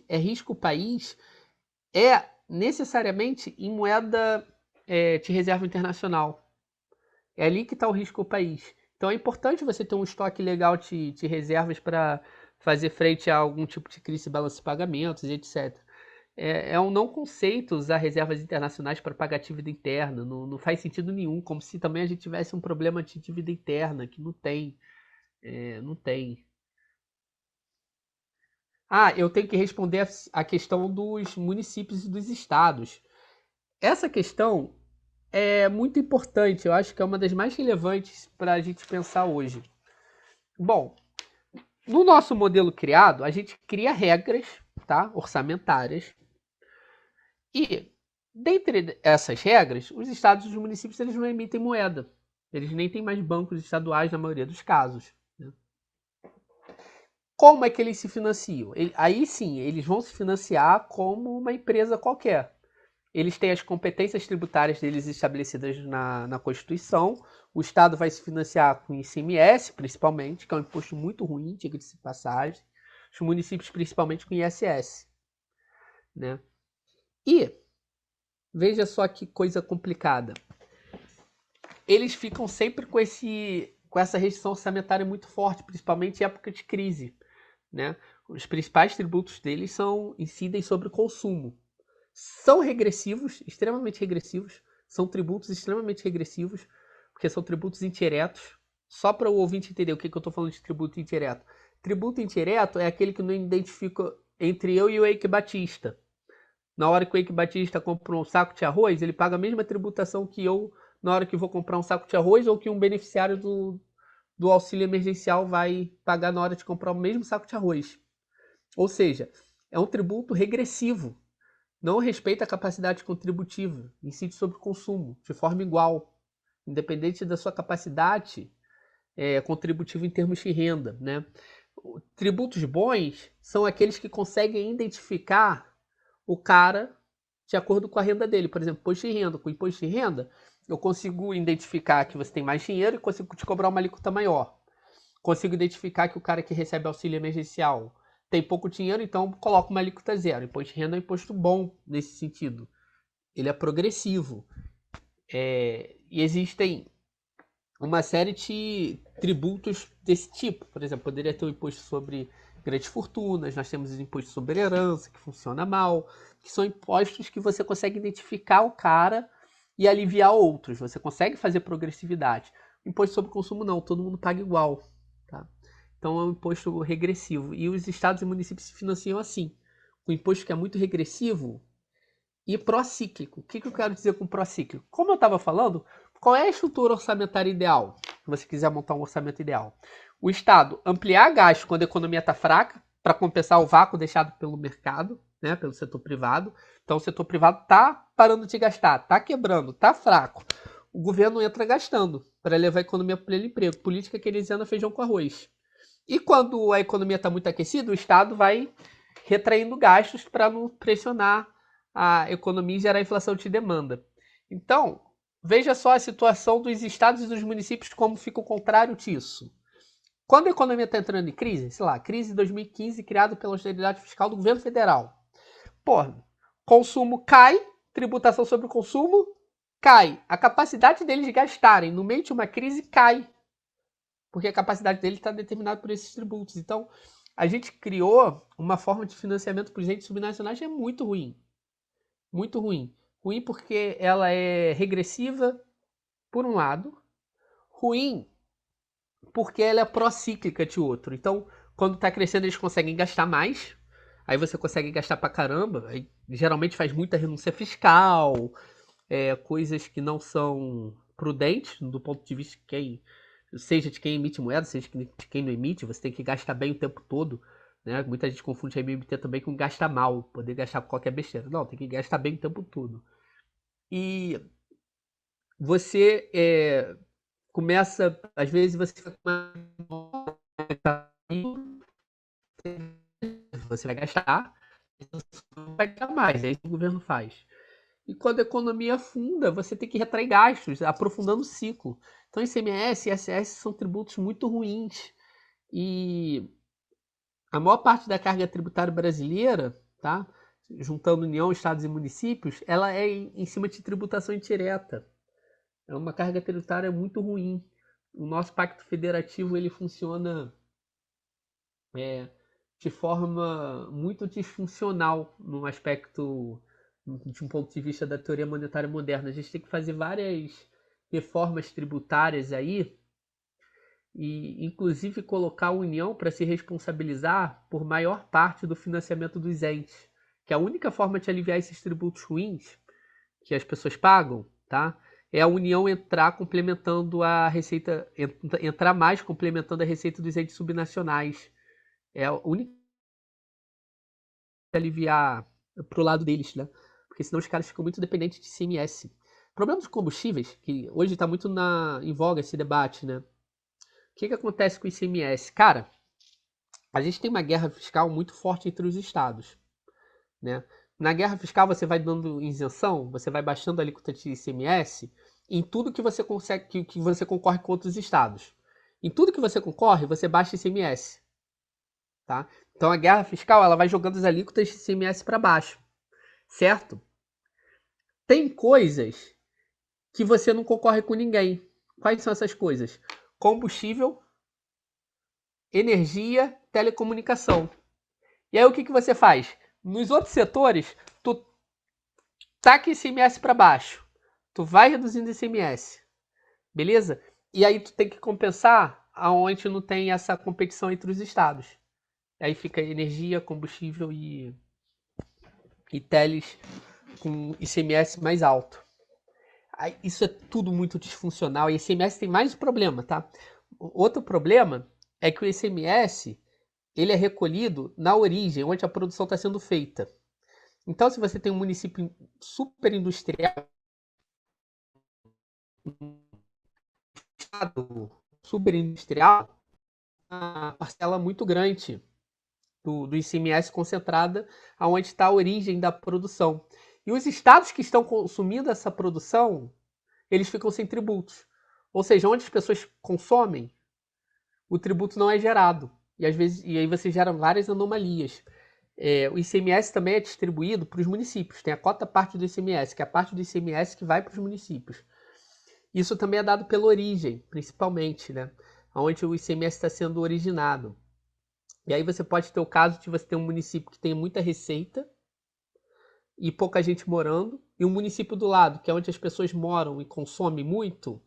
é necessariamente em moeda de reserva internacional. É ali que está o risco país. Então é importante você ter um estoque legal de reservas para fazer frente a algum tipo de crise de balanço de pagamentos, etc. É um não conceito usar reservas internacionais para pagar dívida interna. Não faz sentido nenhum, como se também a gente tivesse um problema de dívida interna, que não tem. Não tem. Eu tenho que responder a questão dos municípios e dos estados. Essa questão é muito importante, eu acho que é uma das mais relevantes para a gente pensar hoje. Bom, no nosso modelo criado, a gente cria regras, tá, orçamentárias, e dentre essas regras, os estados e os municípios eles não emitem moeda. Eles nem têm mais bancos estaduais na maioria dos casos. Né? Como é que eles se financiam? Aí sim, eles vão se financiar como uma empresa qualquer. Eles têm as competências tributárias deles estabelecidas na Constituição. O Estado vai se financiar com ICMS, principalmente, que é um imposto muito ruim, diga-se de passagem. Os municípios, principalmente, com ISS. Né? E, veja só que coisa complicada. Eles ficam sempre com essa restrição orçamentária muito forte, principalmente em época de crise. Né? Os principais tributos deles incidem sobre o consumo. São regressivos, extremamente regressivos. São tributos extremamente regressivos, porque são tributos indiretos. Só para o ouvinte entender o que eu estou falando de tributo indireto. Tributo indireto é aquele que não identifica entre eu e o Eike Batista. Na hora que o Eike Batista compra um saco de arroz, ele paga a mesma tributação que eu na hora que vou comprar um saco de arroz ou que um beneficiário do auxílio emergencial vai pagar na hora de comprar o mesmo saco de arroz. Ou seja, é um tributo regressivo. Não respeita a capacidade contributiva, incide sobre o consumo, de forma igual, independente da sua capacidade contributiva em termos de renda. Né? Tributos bons são aqueles que conseguem identificar o cara de acordo com a renda dele. Por exemplo, imposto de renda. Com imposto de renda, eu consigo identificar que você tem mais dinheiro e consigo te cobrar uma alíquota maior. Consigo identificar que o cara que recebe auxílio emergencial tem pouco dinheiro, então coloca uma alíquota zero. Imposto de renda é um imposto bom nesse sentido. Ele é progressivo. E existem uma série de tributos desse tipo. Por exemplo, poderia ter um imposto sobre grandes fortunas, nós temos o imposto sobre herança, que funciona mal, que são impostos que você consegue identificar o cara e aliviar outros. Você consegue fazer progressividade. O imposto sobre consumo não, todo mundo paga igual. Tá? Então é um imposto regressivo. E os estados e municípios se financiam assim. O imposto que é muito regressivo e procíclico. O que eu quero dizer com procíclico? Como eu estava falando, qual é a estrutura orçamentária ideal? Se você quiser montar um orçamento ideal. O Estado ampliar gasto quando a economia está fraca, para compensar o vácuo deixado pelo mercado, né, pelo setor privado. Então o setor privado está parando de gastar, está quebrando, está fraco. o governo entra gastando para levar a economia para o pleno emprego. Política keynesiana, feijão com arroz. E quando a economia está muito aquecida, o Estado vai retraindo gastos para não pressionar a economia e gerar inflação de demanda. Então, veja só a situação dos estados e dos municípios, como fica o contrário disso. Quando a economia está entrando em crise, sei lá, crise de 2015 criada pela austeridade fiscal do governo federal. Consumo cai, tributação sobre o consumo cai. A capacidade deles de gastarem no meio de uma crise cai. Porque a capacidade dele está determinada por esses tributos. Então, a gente criou uma forma de financiamento para os entes subnacionais que é muito ruim. Muito ruim. Ruim porque ela é regressiva, por um lado. Ruim porque ela é pró-cíclica de outro. Então, quando está crescendo, eles conseguem gastar mais. Aí você consegue gastar pra caramba. Aí, geralmente faz muita renúncia fiscal, coisas que não são prudentes do ponto de vista de quem, seja de quem emite moeda, seja de quem não emite. Você tem que gastar bem o tempo todo. Né? Muita gente confunde a MMT também com gastar mal, poder gastar com qualquer besteira. Não, tem que gastar bem o tempo todo. E você começa, às vezes você fica com você vai gastar, vai gastar mais, é isso que o governo faz. E quando a economia afunda, você tem que retrair gastos, aprofundando o ciclo. Então, ICMS e ISS são tributos muito ruins. E a maior parte da carga tributária brasileira, tá? Juntando União, Estados e municípios, ela é em cima de tributação indireta. É uma carga tributária muito ruim. O nosso pacto federativo ele funciona de forma muito disfuncional no aspecto, de um ponto de vista da teoria monetária moderna. A gente tem que fazer várias reformas tributárias aí e, inclusive, colocar a União para se responsabilizar por maior parte do financiamento dos entes, que é a única forma de aliviar esses tributos ruins que as pessoas pagam, tá? É a União entrar complementando a receita, entrar mais complementando a receita dos entes subnacionais. É a única aliviar pro lado deles, né? Porque senão os caras ficam muito dependentes de ICMS. O problema dos combustíveis, que hoje está muito em voga esse debate, né? O que acontece com o ICMS? Cara, a gente tem uma guerra fiscal muito forte entre os estados, né? Na guerra fiscal você vai dando isenção, você vai baixando a alíquota de ICMS em tudo que você consegue, que você concorre com outros estados. Em tudo que você concorre, você baixa ICMS, tá? Então a guerra fiscal ela vai jogando as alíquotas de ICMS para baixo, certo? Tem coisas que você não concorre com ninguém. Quais são essas coisas? Combustível, energia, telecomunicação. E aí o que você faz? Nos outros setores, tu taca ICMS para baixo. Tu vai reduzindo ICMS. Beleza? E aí tu tem que compensar aonde não tem essa competição entre os estados. Aí fica energia, combustível e teles com ICMS mais alto. Aí, isso é tudo muito disfuncional. E ICMS tem mais problema, tá? Outro problema é que o ICMS ele é recolhido na origem, onde a produção está sendo feita. Então, se você tem um município super industrial, super industrial, uma parcela muito grande do ICMS concentrada aonde está a origem da produção. E os estados que estão consumindo essa produção, eles ficam sem tributos. Ou seja, onde as pessoas consomem, o tributo não é gerado. E aí você gera várias anomalias. O ICMS também é distribuído para os municípios. Tem a cota parte do ICMS, que é a parte do ICMS que vai para os municípios. Isso também é dado pela origem, principalmente, né? Onde o ICMS está sendo originado. E aí você pode ter o caso de você ter um município que tem muita receita e pouca gente morando, e um município do lado, que é onde as pessoas moram e consomem muito,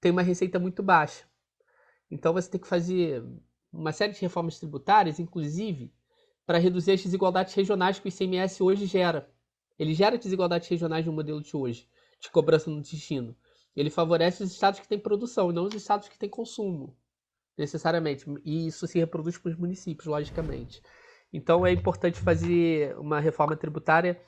tem uma receita muito baixa. Então você tem que fazer uma série de reformas tributárias, inclusive, para reduzir as desigualdades regionais que o ICMS hoje gera. Ele gera desigualdades regionais no modelo de hoje, de cobrança no destino. Ele favorece os estados que têm produção e não os estados que têm consumo, necessariamente. E isso se reproduz para os municípios, logicamente. Então é importante fazer uma reforma tributária.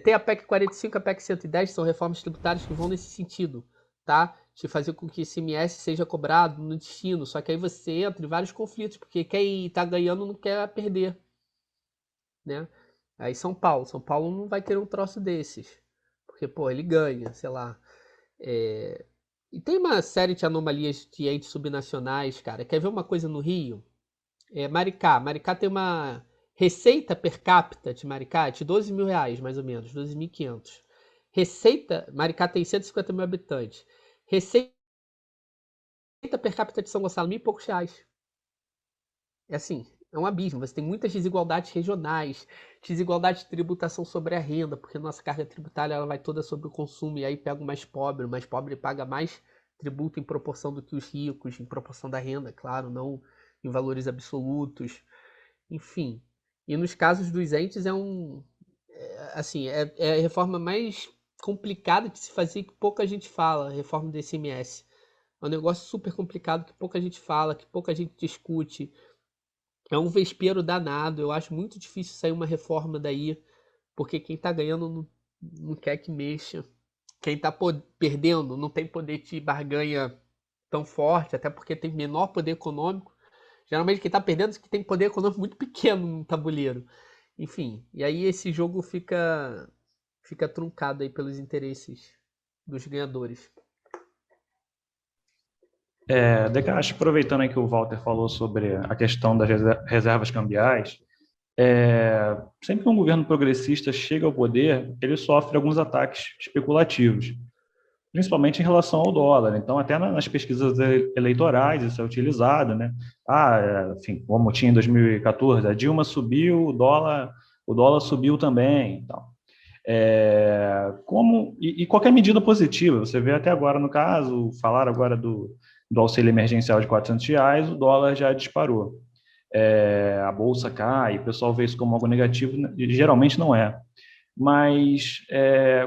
Tem a PEC 45 e a PEC 110, são reformas tributárias que vão nesse sentido. tá? De fazer com que esse ICMS seja cobrado no destino. Só que aí você entra em vários conflitos, porque quem está ganhando não quer perder, né? Aí São Paulo não vai ter um troço desses, porque, pô, ele ganha, sei lá. E tem uma série de anomalias de entes subnacionais, cara. Quer ver uma coisa no Rio? Maricá. Maricá tem uma receita per capita de Maricá de 12 mil reais, mais ou menos, 12.500. Receita, Maricá tem 150 mil habitantes. Receita per capita de São Gonçalo, mil e poucos reais. É assim, é um abismo. Você tem muitas desigualdades regionais, desigualdade de tributação sobre a renda, porque nossa carga tributária ela vai toda sobre o consumo, e aí pega o mais pobre paga mais tributo em proporção do que os ricos, em proporção da renda, claro, não em valores absolutos, enfim. E nos casos dos entes é a reforma mais complicada de se fazer que pouca gente fala, a reforma do ICMS. É um negócio super complicado que pouca gente fala, que pouca gente discute. É um vespeiro danado. Eu acho muito difícil sair uma reforma daí, porque quem tá ganhando não quer que mexa. Quem tá perdendo não tem poder de barganha tão forte, até porque tem menor poder econômico. Geralmente quem tá perdendo é que tem poder econômico muito pequeno no tabuleiro. Enfim, e aí esse jogo fica truncado aí pelos interesses dos ganhadores.
Decache, aproveitando aí que o Walter falou sobre a questão das reservas cambiais, sempre que um governo progressista chega ao poder, ele sofre alguns ataques especulativos, principalmente em relação ao dólar. Então, até nas pesquisas eleitorais isso é utilizado, né? Enfim, como tinha em 2014, a Dilma subiu, o dólar subiu também. Então, e qualquer medida positiva, você vê até agora no caso, falar agora do auxílio emergencial de R$ 400, o dólar já disparou. A bolsa cai, o pessoal vê isso como algo negativo, e geralmente não é. Mas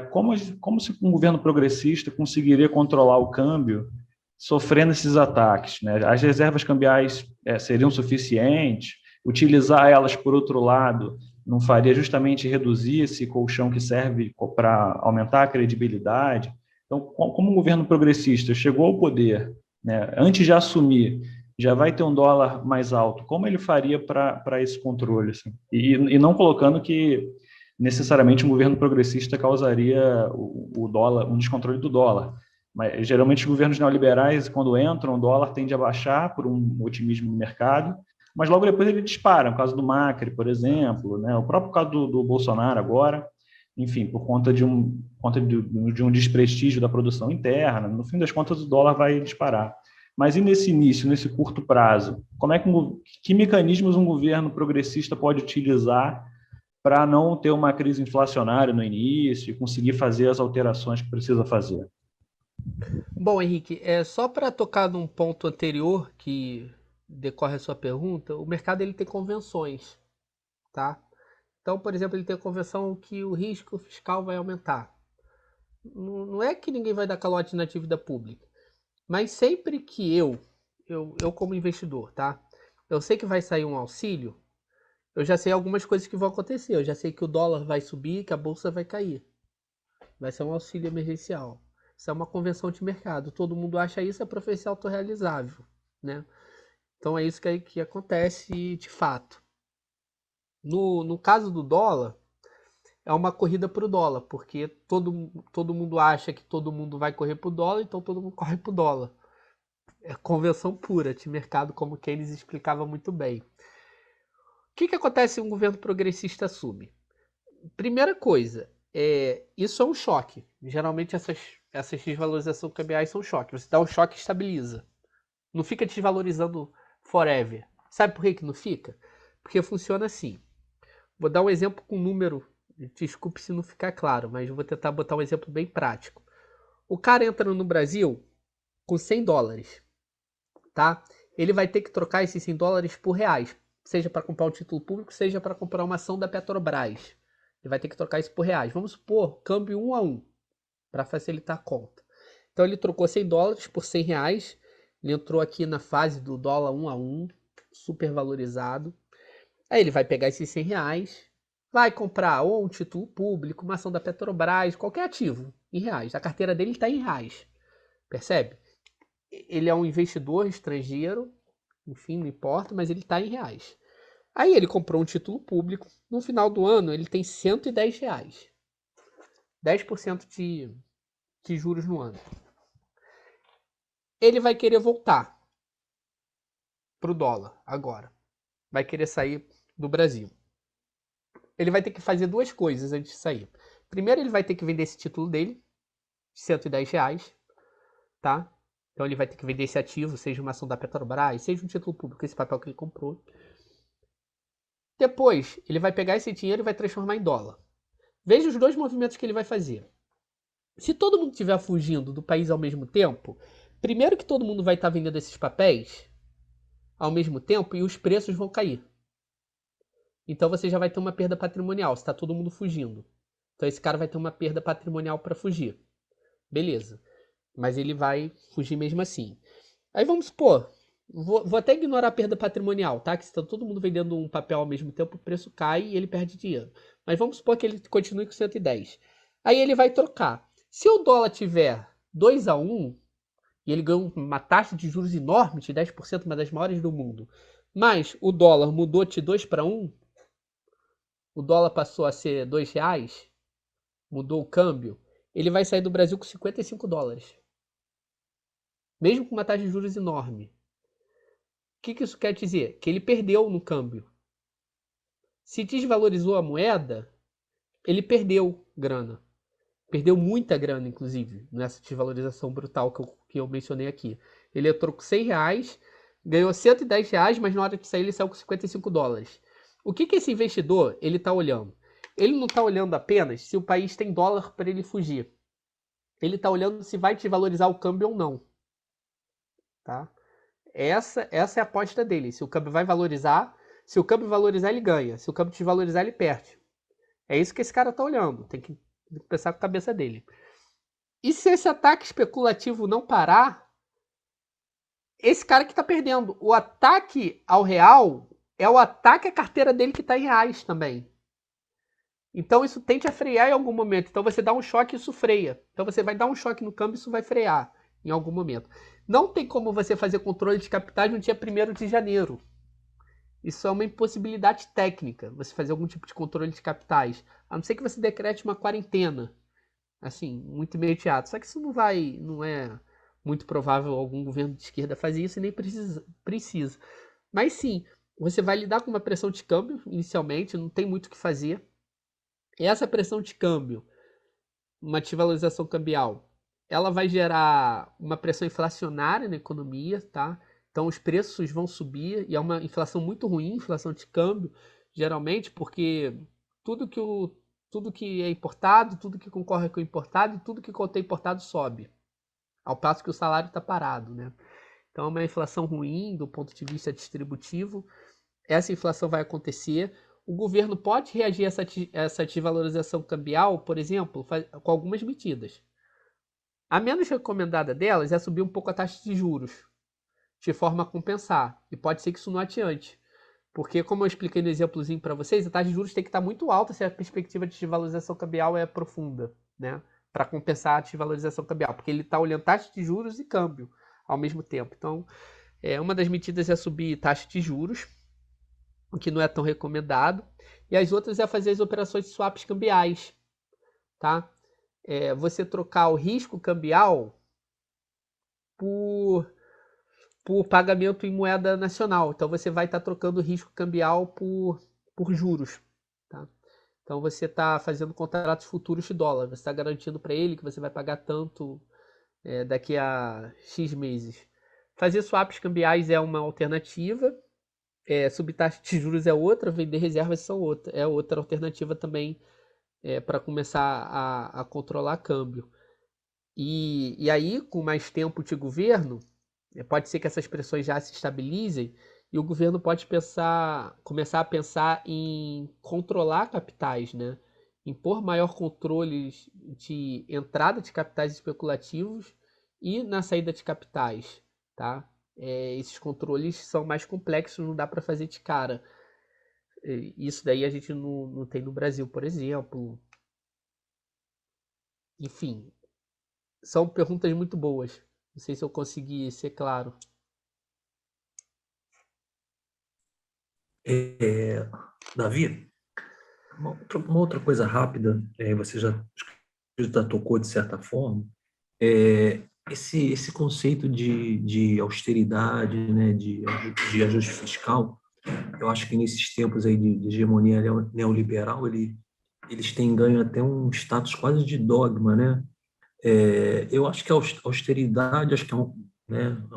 como se um governo progressista conseguiria controlar o câmbio sofrendo esses ataques, né? As reservas cambiais seriam suficientes? Utilizar elas, por outro lado, não faria justamente reduzir esse colchão que serve para aumentar a credibilidade? Então, como um governo progressista chegou ao poder, né, antes de assumir, já vai ter um dólar mais alto, como ele faria para esse controle? Assim? E não colocando que necessariamente um governo progressista causaria o dólar, um descontrole do dólar. Mas geralmente os governos neoliberais, quando entram, o dólar tende a baixar por um otimismo no mercado, mas logo depois ele dispara, no caso do Macri, por exemplo, né? O próprio caso do Bolsonaro agora, enfim, por conta de um desprestígio da produção interna, no fim das contas o dólar vai disparar. Mas e nesse início, nesse curto prazo, que mecanismos um governo progressista pode utilizar para não ter uma crise inflacionária no início e conseguir fazer as alterações que precisa fazer?
Bom, Henrique, só para tocar num ponto anterior que decorre a sua pergunta, o mercado ele tem convenções, tá? Então, por exemplo, ele tem a convenção que o risco fiscal vai aumentar. Não é que ninguém vai dar calote na dívida pública, mas sempre que eu como investidor, tá? Eu sei que vai sair um auxílio, eu já sei algumas coisas que vão acontecer. Eu já sei que o dólar vai subir, que a bolsa vai cair. Vai ser um auxílio emergencial. Isso é uma convenção de mercado. Todo mundo acha isso, é profecia autorrealizável, né? Então é isso que acontece de fato. No caso do dólar, é uma corrida para o dólar, porque todo mundo acha que todo mundo vai correr para o dólar, então todo mundo corre para o dólar. É convenção pura de mercado, como Keynes explicava muito bem. O que acontece se um governo progressista assume? Primeira coisa, isso é um choque. Geralmente essas desvalorizações cambiais são choques. Você dá um choque e estabiliza. Não fica desvalorizando forever. Sabe por que não fica? Porque funciona assim. Vou dar um exemplo com um número. Desculpe se não ficar claro, mas eu vou tentar botar um exemplo bem prático. O cara entra no Brasil com $100, tá? Ele vai ter que trocar esses $100 por reais. Seja para comprar um título público, seja para comprar uma ação da Petrobras. Ele vai ter que trocar isso por reais. Vamos supor, câmbio 1 a 1, para facilitar a conta. Então ele trocou $100 por R$ 100. Ele entrou aqui na fase do dólar 1 a 1, super valorizado. Aí ele vai pegar esses R$ 100, vai comprar ou um título público, uma ação da Petrobras, qualquer ativo em reais. A carteira dele está em reais. Percebe? Ele é um investidor estrangeiro, enfim, não importa, mas ele está em reais. Aí ele comprou um título público, no final do ano ele tem R$ 110. 10% de juros no ano. Ele vai querer voltar para o dólar agora. Vai querer sair do Brasil. Ele vai ter que fazer duas coisas antes de sair. Primeiro, ele vai ter que vender esse título dele, de R$ 110, tá? Então ele vai ter que vender esse ativo, seja uma ação da Petrobras, seja um título público, esse papel que ele comprou. Depois, ele vai pegar esse dinheiro e vai transformar em dólar. Veja os dois movimentos que ele vai fazer. Se todo mundo estiver fugindo do país ao mesmo tempo, primeiro que todo mundo vai estar vendendo esses papéis ao mesmo tempo e os preços vão cair. Então você já vai ter uma perda patrimonial, se está todo mundo fugindo. Então esse cara vai ter uma perda patrimonial para fugir. Beleza. Mas ele vai fugir mesmo assim. Aí vamos supor, vou até ignorar a perda patrimonial, tá? Que se está todo mundo vendendo um papel ao mesmo tempo, o preço cai e ele perde dinheiro. Mas vamos supor que ele continue com 110. Aí ele vai trocar. Se o dólar tiver 2-1, e ele ganhou uma taxa de juros enorme, de 10%, uma das maiores do mundo, mas o dólar mudou de 2-1, o dólar passou a ser R$ 2, mudou o câmbio, ele vai sair do Brasil com $55. Mesmo com uma taxa de juros enorme. O que isso quer dizer? Que ele perdeu no câmbio. Se desvalorizou a moeda, ele perdeu grana. Perdeu muita grana, inclusive, nessa desvalorização brutal que eu mencionei aqui. Ele entrou com R$ 100, ganhou R$ 110, mas na hora de sair ele saiu com $55. O que esse investidor ele está olhando? Ele não está olhando apenas se o país tem dólar para ele fugir. Ele está olhando se vai desvalorizar o câmbio ou não. Tá? Essa é a aposta dele. Se o câmbio vai valorizar, se o câmbio valorizar, ele ganha. Se o câmbio desvalorizar, ele perde. É isso que esse cara está olhando. Tem que pensar com a cabeça dele. E se esse ataque especulativo não parar, esse cara que está perdendo. O ataque ao real é o ataque à carteira dele que está em reais também. Então isso tende a frear em algum momento. Então você dá um choque e isso freia. Então você vai dar um choque no câmbio e isso vai frear em algum momento. Não tem como você fazer controle de capitais no dia 1º de janeiro. Isso é uma impossibilidade técnica, você fazer algum tipo de controle de capitais. A não ser que você decrete uma quarentena, assim, muito imediato. Só que isso não é muito provável algum governo de esquerda fazer isso e nem precisa. Mas sim, você vai lidar com uma pressão de câmbio inicialmente, não tem muito o que fazer. E essa pressão de câmbio, uma desvalorização cambial, ela vai gerar uma pressão inflacionária na economia, tá? Então os preços vão subir e é uma inflação muito ruim, inflação de câmbio, geralmente, porque tudo que é importado, tudo que concorre com o importado e tudo que contém importado sobe, ao passo que o salário está parado, né? Então é uma inflação ruim do ponto de vista distributivo. Essa inflação vai acontecer. O governo pode reagir a essa desvalorização cambial, por exemplo, com algumas medidas. A menos recomendada delas é subir um pouco a taxa de juros, de forma a compensar. E pode ser que isso não adiante. Porque, como eu expliquei no exemplozinho para vocês, a taxa de juros tem que estar muito alta se a perspectiva de desvalorização cambial é profunda, né? Para compensar a desvalorização cambial. Porque ele está olhando taxa de juros e câmbio ao mesmo tempo. Então, uma das medidas é subir taxa de juros, o que não é tão recomendado. E as outras é fazer as operações de swaps cambiais, tá? Você trocar o risco cambial por pagamento em moeda nacional. Então você vai estar trocando o risco cambial por juros, tá? Então você está fazendo contratos futuros de dólar. Você está garantindo para ele que você vai pagar tanto daqui a X meses. Fazer swaps cambiais é uma alternativa. Subir taxa de juros é outra, vender reservas é outra alternativa também para começar a controlar câmbio. E aí, com mais tempo de governo, pode ser que essas pressões já se estabilizem e o governo pode começar a pensar em controlar capitais, né? Impor maior controles de entrada de capitais especulativos e na saída de capitais, tá? Esses controles são mais complexos, não dá para fazer de cara. Isso daí a gente não tem no Brasil, por exemplo. Enfim, são perguntas muito boas. Não sei se eu consegui ser claro.
Davi, uma outra coisa rápida, você já tocou de certa forma, esse conceito de austeridade, né, de ajuste fiscal. Eu acho que nesses tempos aí de hegemonia neoliberal, eles têm ganho até um status quase de dogma, né? Eu acho que a austeridade, acho que é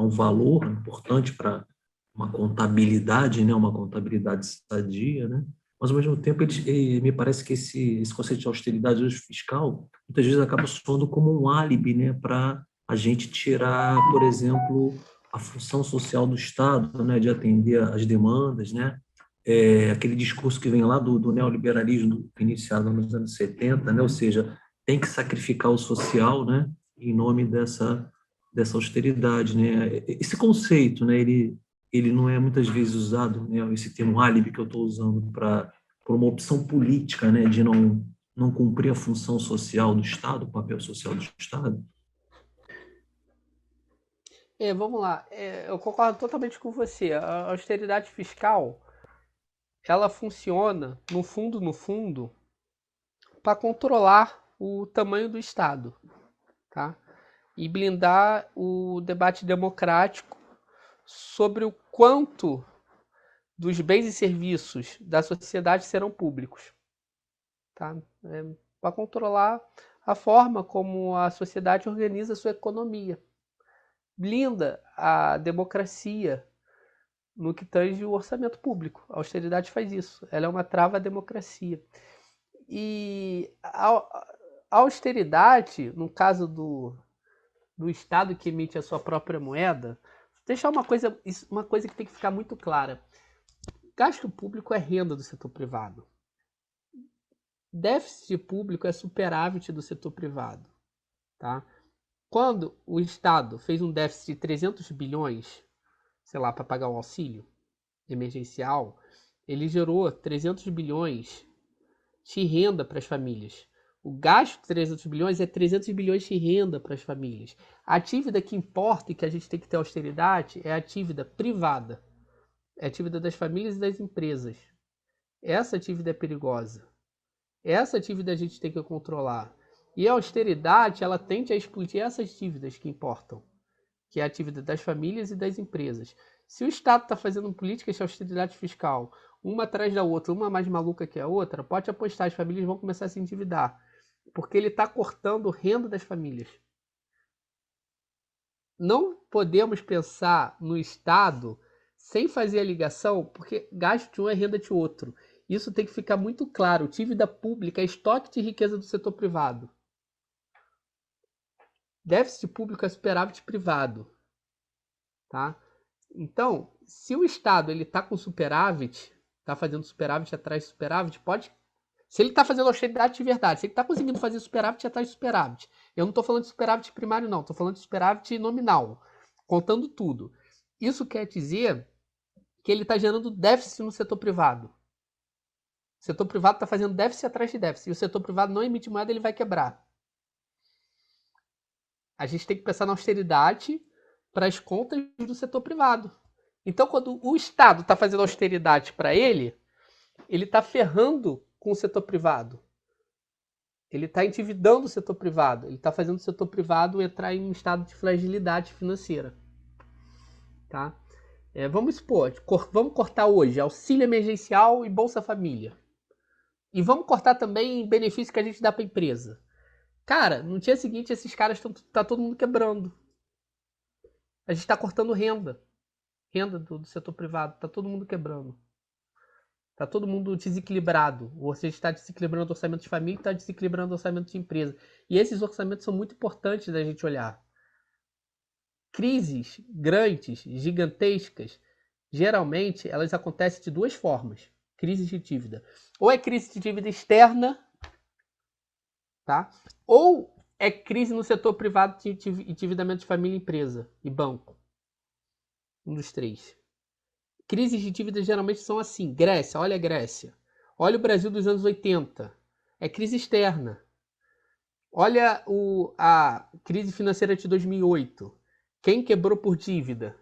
um valor importante para uma contabilidade, né? Uma contabilidade sadia, né? Mas, ao mesmo tempo, me parece que esse conceito de austeridade e ajuste fiscal, muitas vezes acaba soando como um álibi, né? Para a gente tirar, por exemplo, a função social do Estado, né? De atender às demandas, né? Aquele discurso que vem lá do neoliberalismo iniciado nos anos 70, né? Ou seja, tem que sacrificar o social, né, em nome dessa austeridade, né? Esse conceito, né, ele não é muitas vezes usado, né, esse termo álibi que eu estou usando para por uma opção política, né, de não cumprir a função social do Estado, o papel social do Estado.
Vamos lá. Eu concordo totalmente com você. A austeridade fiscal, ela funciona, no fundo, para controlar o tamanho do Estado, tá? E blindar o debate democrático sobre o quanto dos bens e serviços da sociedade serão públicos, tá? Para controlar a forma como a sociedade organiza a sua economia. Blinda a democracia no que tange o orçamento público. A austeridade faz isso. Ela é uma trava à democracia. E a austeridade, no caso do Estado que emite a sua própria moeda, deixar uma coisa que tem que ficar muito clara. Gasto público é renda do setor privado. Déficit público é superávit do setor privado. Tá? Quando o Estado fez um déficit de 300 bilhões, sei lá, para pagar um auxílio emergencial, ele gerou 300 bilhões de renda para as famílias. O gasto de 300 bilhões é 300 bilhões de renda para as famílias. A dívida que importa e que a gente tem que ter austeridade é a dívida privada. É a dívida das famílias e das empresas. Essa dívida é perigosa. Essa dívida a gente tem que controlar. E a austeridade, ela tende a explodir essas dívidas que importam, que é a dívida das famílias e das empresas. Se o Estado está fazendo políticas de austeridade fiscal, uma atrás da outra, uma mais maluca que a outra, pode apostar, as famílias vão começar a se endividar, porque ele está cortando renda das famílias. Não podemos pensar no Estado sem fazer a ligação, porque gasto de um é renda de outro. Isso tem que ficar muito claro. Dívida pública é estoque de riqueza do setor privado. Déficit público é superávit privado. Tá? Então, se o Estado ele está com superávit, está fazendo superávit atrás de superávit, pode. Se ele está fazendo austeridade de verdade, se ele está conseguindo fazer superávit atrás de superávit. Eu não estou falando de superávit primário, não. Estou falando de superávit nominal, contando tudo. Isso quer dizer que ele está gerando déficit no setor privado. O setor privado está fazendo déficit atrás de déficit. E o setor privado não emite moeda, ele vai quebrar. A gente tem que pensar na austeridade para as contas do setor privado. Então, quando o Estado está fazendo austeridade para ele está ferrando com o setor privado. Ele está endividando o setor privado. Ele está fazendo o setor privado entrar em um estado de fragilidade financeira. Tá? Vamos expor, vamos cortar hoje auxílio emergencial e Bolsa Família. E vamos cortar também benefício que a gente dá para a empresa. Cara, no dia seguinte esses caras tá todo mundo quebrando. A gente está cortando renda do setor privado, tá todo mundo quebrando. Tá todo mundo desequilibrado. Ou seja, está desequilibrando o orçamento de família e está desequilibrando o orçamento de empresa. E esses orçamentos são muito importantes da gente olhar. Crises grandes, gigantescas, geralmente elas acontecem de duas formas. Crises de dívida. Ou é crise de dívida externa, tá? Ou é crise no setor privado de endividamento de família, empresa e banco. Um dos três. Crises de dívida geralmente são assim. Grécia, olha a Grécia. Olha o Brasil dos anos 80. É crise externa. Olha a crise financeira de 2008. Quem quebrou por dívida?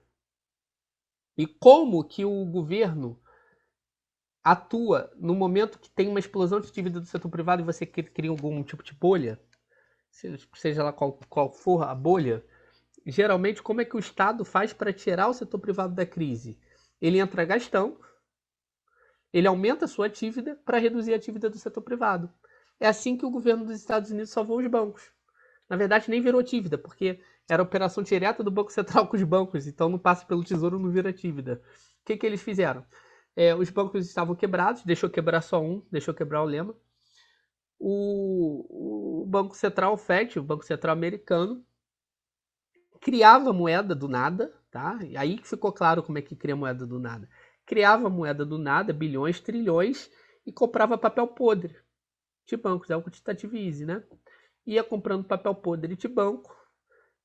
E como que o governo atua no momento que tem uma explosão de dívida do setor privado e você cria algum tipo de bolha, seja lá qual for a bolha, geralmente como é que o Estado faz para tirar o setor privado da crise? Ele entra gastão, ele aumenta a sua dívida para reduzir a dívida do setor privado. É assim que o governo dos Estados Unidos salvou os bancos. Na verdade, nem virou dívida, porque era operação direta do Banco Central com os bancos, então não passa pelo Tesouro, não vira dívida. O que eles fizeram? Os bancos estavam quebrados, deixou quebrar só um, deixou quebrar o Lehman. O Banco Central, o FED, o Banco Central americano, criava moeda do nada, tá? E aí que ficou claro como é que cria moeda do nada. Criava moeda do nada, bilhões, trilhões, e comprava papel podre de bancos, é o quantitative easy, né? Ia comprando papel podre de banco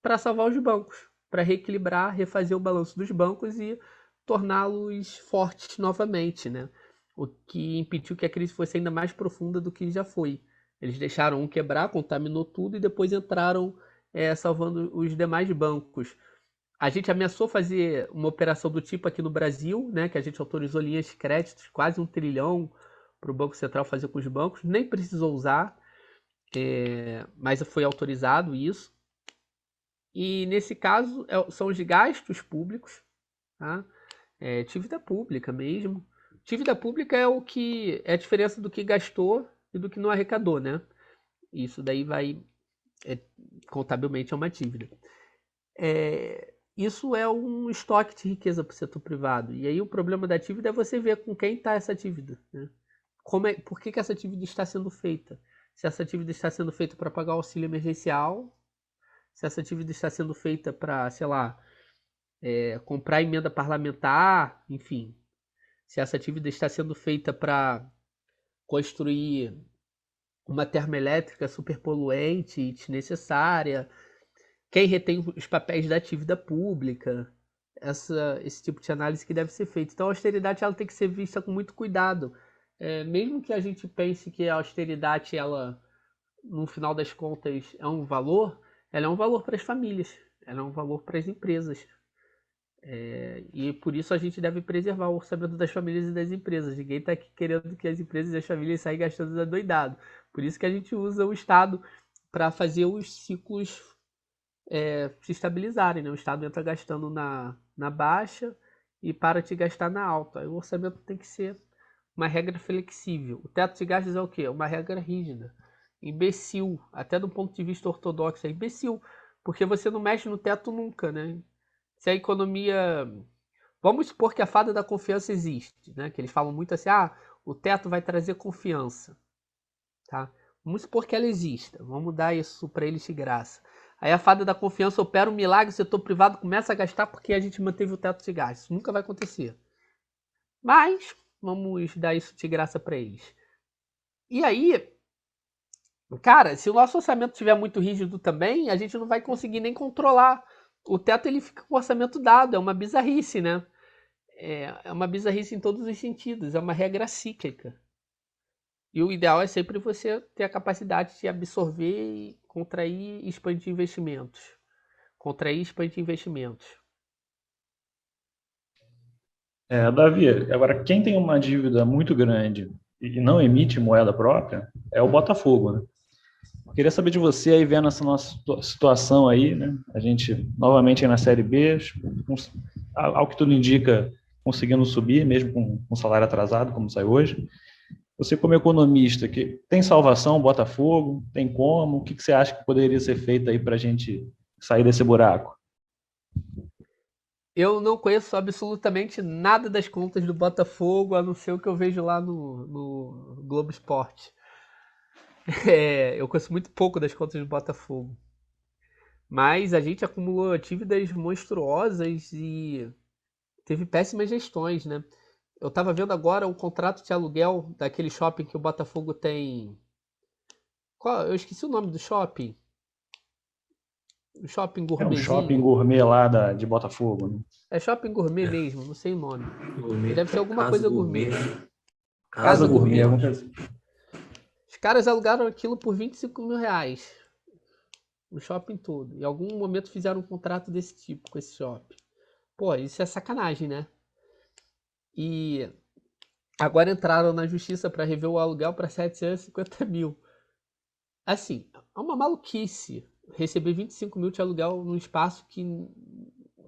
para salvar os bancos, para reequilibrar, refazer o balanço dos bancos e torná-los fortes novamente, né? O que impediu que a crise fosse ainda mais profunda do que já foi. Eles deixaram um quebrar, contaminou tudo e depois entraram salvando os demais bancos. A gente ameaçou fazer uma operação do tipo aqui no Brasil, né? Que a gente autorizou linhas de créditos, quase 1 trilhão para o Banco Central fazer com os bancos. Nem precisou usar, mas foi autorizado isso. E nesse caso são os gastos públicos, tá? Dívida pública mesmo. Dívida pública é o que é a diferença do que gastou e do que não arrecadou, né? Isso daí vai contabilmente é uma dívida. Isso é um estoque de riqueza para o setor privado. E aí o problema da dívida é você ver com quem está essa dívida, né? Por que essa dívida está sendo feita? Se essa dívida está sendo feita para pagar o auxílio emergencial, se essa dívida está sendo feita para, sei lá, comprar emenda parlamentar, enfim. Se essa dívida está sendo feita para construir uma termoelétrica superpoluente e desnecessária, quem retém os papéis da dívida pública, esse tipo de análise que deve ser feita. Então a austeridade ela tem que ser vista com muito cuidado. Mesmo que a gente pense que a austeridade, ela, no final das contas, é um valor, ela é um valor para as famílias, ela é um valor para as empresas. E por isso a gente deve preservar o orçamento das famílias e das empresas. Ninguém está aqui querendo que as empresas e as famílias saiam gastando adoidado. Por isso que a gente usa o Estado para fazer os ciclos se estabilizarem, né? O Estado entra gastando na baixa e para de gastar na alta. Aí o orçamento tem que ser uma regra flexível. O teto de gastos é o quê? Uma regra rígida. Imbecil, até do ponto de vista ortodoxo, é imbecil, porque você não mexe no teto nunca, né? Se a economia... Vamos supor que a fada da confiança existe, né? Que eles falam muito assim, o teto vai trazer confiança, tá? Vamos supor que ela exista, vamos dar isso para eles de graça. Aí a fada da confiança opera um milagre, o setor privado começa a gastar porque a gente manteve o teto de gastos. Isso nunca vai acontecer. Mas vamos dar isso de graça para eles. E aí, cara, se o nosso orçamento estiver muito rígido também, a gente não vai conseguir nem controlar. O teto ele fica com o orçamento dado, é uma bizarrice, né? É uma bizarrice em todos os sentidos, é uma regra cíclica. E o ideal é sempre você ter a capacidade de absorver, contrair e expandir investimentos. Contrair e expandir investimentos.
Davi, agora quem tem uma dívida muito grande e não emite moeda própria é o Botafogo, né? Queria saber de você aí, vendo essa nossa situação aí, né? A gente novamente aí na Série B, ao que tudo indica, conseguindo subir, mesmo com salário atrasado, como sai hoje. Você, como economista, que tem salvação, Botafogo, tem como? O que você acha que poderia ser feito aí para a gente sair desse buraco?
Eu não conheço absolutamente nada das contas do Botafogo, a não ser o que eu vejo lá no Globo Esporte. Eu conheço muito pouco das contas do Botafogo. Mas a gente acumulou dívidas monstruosas e teve péssimas gestões, né? Eu tava vendo agora o contrato de aluguel daquele shopping que o Botafogo tem. Eu esqueci o nome do shopping. O shopping
É um
gourmetzinho.
shopping gourmet lá de Botafogo, né?
É shopping gourmet mesmo, não sei o nome.
Gourmet,
Deve ser alguma coisa gourmet.
Casa gourmet, alguma coisa.
Os caras alugaram aquilo por 25 mil reais. O shopping todo. Em algum momento fizeram um contrato desse tipo com esse shopping. Pô, isso é sacanagem, né? E agora entraram na justiça para rever o aluguel para 750 mil. Assim, é uma maluquice receber 25 mil de aluguel num espaço que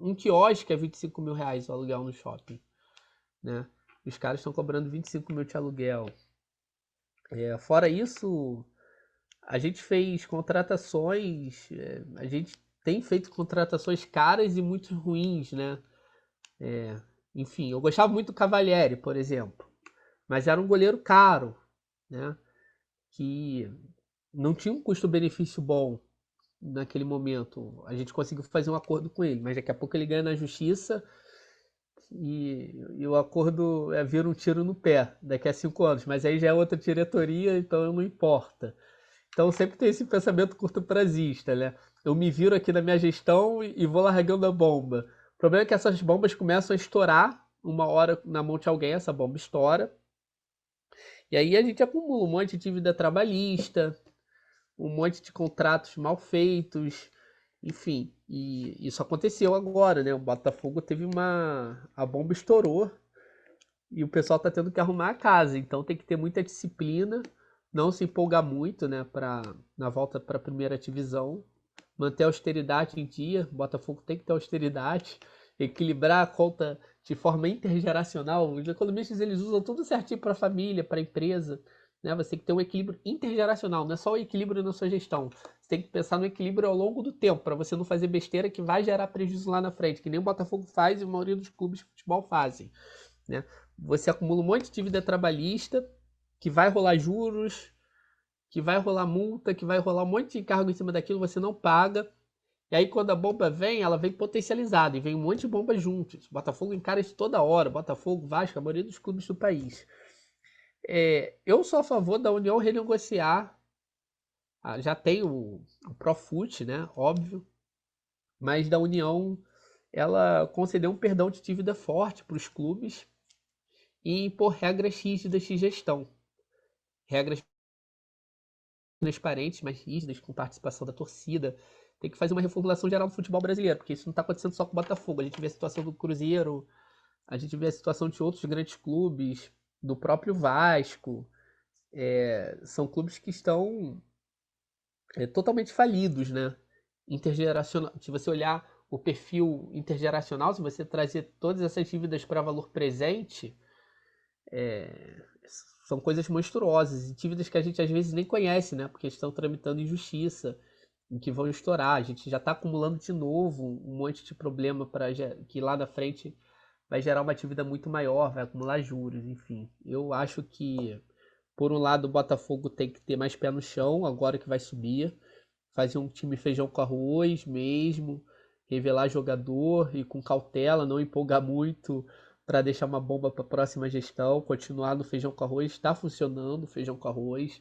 um quiosque é 25 mil reais o aluguel no shopping, né? Os caras estão cobrando 25 mil de aluguel. Fora isso, a gente fez contratações, a gente tem feito contratações caras e muito ruins, né? Enfim, eu gostava muito do Cavalieri, por exemplo, mas era um goleiro caro, né? Que não tinha um custo-benefício bom naquele momento. A gente conseguiu fazer um acordo com ele, mas daqui a pouco ele ganha na justiça e o acordo vira um tiro no pé daqui a 5 anos, mas aí já é outra diretoria, então não importa. Então sempre tem esse pensamento curto-prazista, né? Eu me viro aqui na minha gestão e vou largando a bomba. O problema é que essas bombas começam a estourar, uma hora na mão de alguém essa bomba estoura, e aí a gente acumula um monte de dívida trabalhista, um monte de contratos mal feitos, enfim, e isso aconteceu agora, né? O Botafogo teve a bomba estourou e o pessoal tá tendo que arrumar a casa, então tem que ter muita disciplina, não se empolgar muito, né, na volta para a primeira divisão, manter a austeridade em dia, o Botafogo tem que ter austeridade, equilibrar a conta de forma intergeracional. Os economistas eles usam tudo certinho para a família, para a empresa, né? Você tem que ter um equilíbrio intergeracional, não é só o equilíbrio na sua gestão. Você tem que pensar no equilíbrio ao longo do tempo, para você não fazer besteira que vai gerar prejuízo lá na frente, que nem o Botafogo faz e a maioria dos clubes de futebol fazem, né? Você acumula um monte de dívida trabalhista, que vai rolar juros, que vai rolar multa, que vai rolar um monte de encargo em cima daquilo, você não paga. E aí quando a bomba vem, ela vem potencializada e vem um monte de bombas juntas. O Botafogo encara isso toda hora, Botafogo, Vasco, a maioria dos clubes do país. Eu sou a favor da União renegociar. Já tem o Profut, né? Óbvio. Mas da União, ela concedeu um perdão de dívida forte para os clubes e impor regras rígidas de gestão. Regras transparentes, mais rígidas, com participação da torcida. Tem que fazer uma reformulação geral do futebol brasileiro, porque isso não está acontecendo só com o Botafogo. A gente vê a situação do Cruzeiro, a gente vê a situação de outros grandes clubes, do próprio Vasco. São clubes que estão totalmente falidos, né? Intergeracional. Se você olhar o perfil intergeracional, se você trazer todas essas dívidas para valor presente, são coisas monstruosas e dívidas que a gente às vezes nem conhece, né? Porque estão tramitando em justiça, em que vão estourar. A gente já está acumulando de novo um monte de problema que lá na frente vai gerar uma dívida muito maior, vai acumular juros, enfim. Eu acho que, por um lado, o Botafogo tem que ter mais pé no chão, agora que vai subir, fazer um time feijão com arroz mesmo, revelar jogador e com cautela, não empolgar muito para deixar uma bomba para a próxima gestão, continuar no feijão com arroz, está funcionando o feijão com arroz.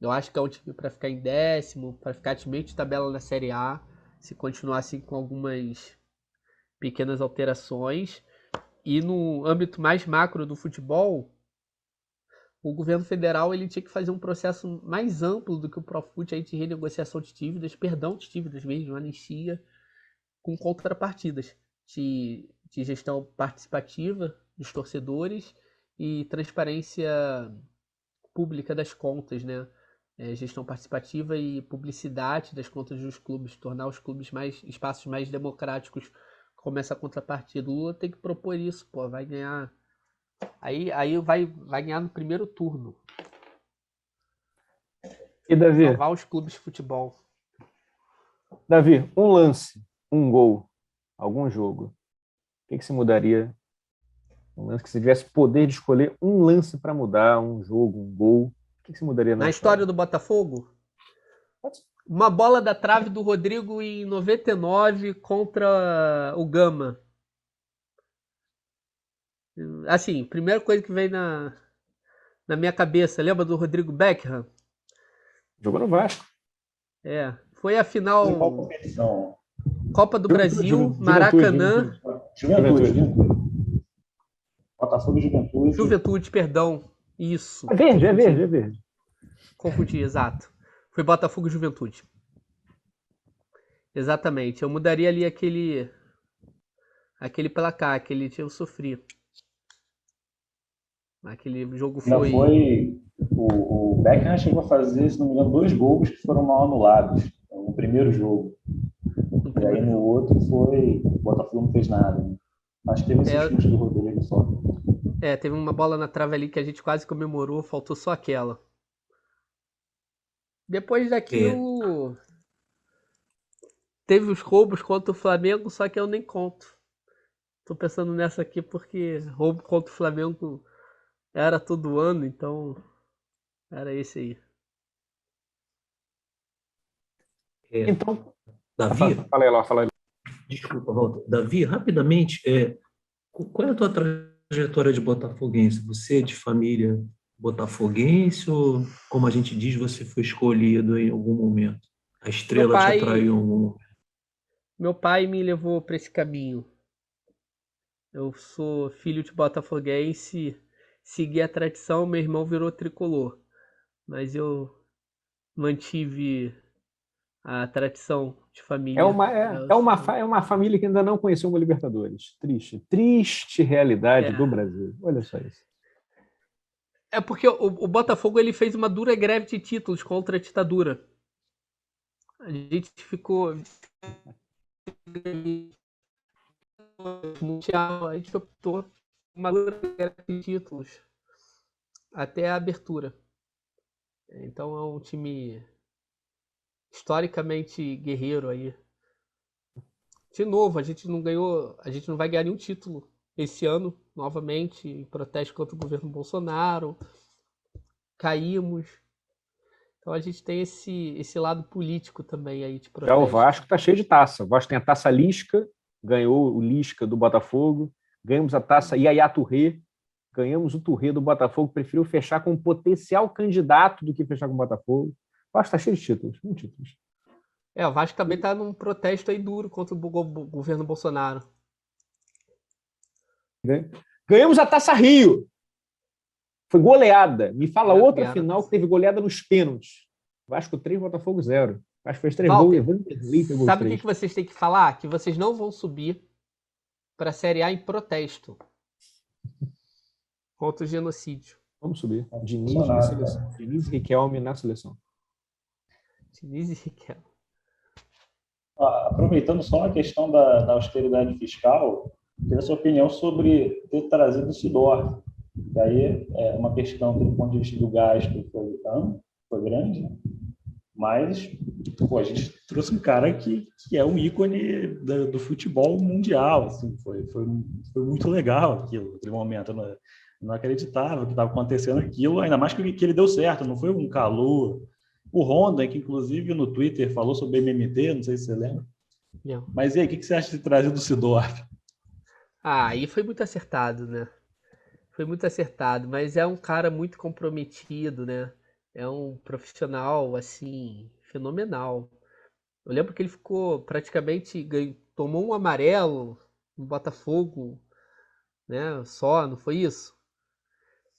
Eu acho que é um time para ficar em 10º, para ficar de meio de tabela na Série A, se continuar assim com algumas pequenas alterações. E no âmbito mais macro do futebol, o governo federal ele tinha que fazer um processo mais amplo do que o Profut aí de renegociação de dívidas, perdão de dívidas mesmo, anistia, com contrapartidas de gestão participativa dos torcedores e transparência pública das contas, né? Gestão participativa e publicidade das contas dos clubes, tornar os clubes espaços mais democráticos como essa contrapartida. O Lula tem que propor isso, pô, vai ganhar. Aí vai ganhar no primeiro turno.
E Davi?
Salvar os clubes de futebol.
Davi, um lance, um gol, algum jogo. O que se mudaria? Um lance que você tivesse poder de escolher um lance para mudar, um jogo, um gol. O que se mudaria
na história do Botafogo? Uma bola da trave do Rodrigo em 99 contra o Gama. Assim, primeira coisa que vem na minha cabeça, lembra do Rodrigo Beckham?
Jogou no Vasco.
Foi a final.
Qual competição?
Copa do Brasil,
Juventude,
Maracanã.
Juventude. Botafogo e Juventude.
Juventude, perdão. Isso.
É verde.
Confundi, exato. Foi Botafogo e Juventude. Exatamente. Eu mudaria ali aquele placar, aquele eu sofri. Aquele jogo
Ainda
foi
foi. O Beckham chegou a fazer, se não me engano, 2 gols que foram mal anulados no primeiro jogo.
no
E aí
primeiro
no
jogo.
outro foi. O Botafogo não fez nada. Né? Acho que teve esse
É,
chute do Rodrigo só.
teve uma bola na trave ali que a gente quase comemorou, faltou só aquela. Depois
É,
daquilo, teve os roubos contra o Flamengo, só que eu nem conto. Tô pensando nessa aqui porque roubo contra o Flamengo era todo ano, então era esse aí.
é,
Então,
Davi,
fala aí, Ló, fala aí.
desculpa, Walter. Davi, rapidamente, qual é a tua trajetória de botafoguense? Você é de família botafoguense ou, como a gente diz, você foi escolhido em algum momento? A
Meu
estrela te atraiu
pai,
em algum momento?
meu pai me levou para esse caminho. Eu sou filho de botafoguense, segui a tradição, meu irmão virou tricolor, mas eu mantive a tradição de
É
família.
uma, é, é, uma, é uma família que ainda não conheceu uma Libertadores. Triste. Triste realidade do
É,
Brasil. Olha só isso.
é porque o Botafogo ele fez uma dura greve de títulos contra a ditadura. A gente ficou mundial, a gente optou uma dura greve de títulos até a abertura. Então é um time historicamente guerreiro aí. De novo, a gente não ganhou, a gente não vai ganhar nenhum título esse ano, novamente, em protesto contra o governo Bolsonaro. Caímos. Então a gente tem esse lado político também aí de
Já o
protesto.
Vasco está cheio de taça. O Vasco tem a taça Lisca, ganhou o Lisca do Botafogo, ganhamos a taça Yaya Touré, ganhamos o Touré do Botafogo, preferiu fechar com um potencial candidato do que fechar com o Botafogo. O Vasco está cheio de títulos, muitos títulos.
O Vasco também está num protesto aí duro contra o governo Bolsonaro.
Ganhamos a taça Rio. Foi goleada. Me fala outra final que teve goleada nos pênaltis. Vasco 3, Botafogo 0. Vasco fez 3 gols e
Walter,
Vanderlei pegou os
sabe o que
3.
vocês têm que falar? Que vocês não vão subir para a Série A em protesto contra o genocídio.
Vamos subir. Diniz na
Bolsonaro,
seleção.
cara.
Diniz e Riquelme na seleção.
Diniz e Riquelme.
Aproveitando só a questão da austeridade fiscal, queria a sua opinião sobre ter trazido o Sidor. E aí é uma questão do ponto de vista do gasto foi grande, né? Mas pô, a gente trouxe um cara que é um ícone do futebol mundial. Assim, foi muito legal aquilo, naquele momento. Eu não acreditava que estava acontecendo aquilo, ainda mais que ele deu certo, não foi um calor. O Honda, que inclusive no Twitter falou sobre MMT, não sei se você lembra.
Não.
Mas e aí, o que você acha de trazer do Sidorf?
Aí foi muito acertado, né? Foi muito acertado, mas é um cara muito comprometido, né? É um profissional, assim, fenomenal. Eu lembro que ele ficou praticamente, tomou um amarelo no Botafogo, né? Só, não foi isso?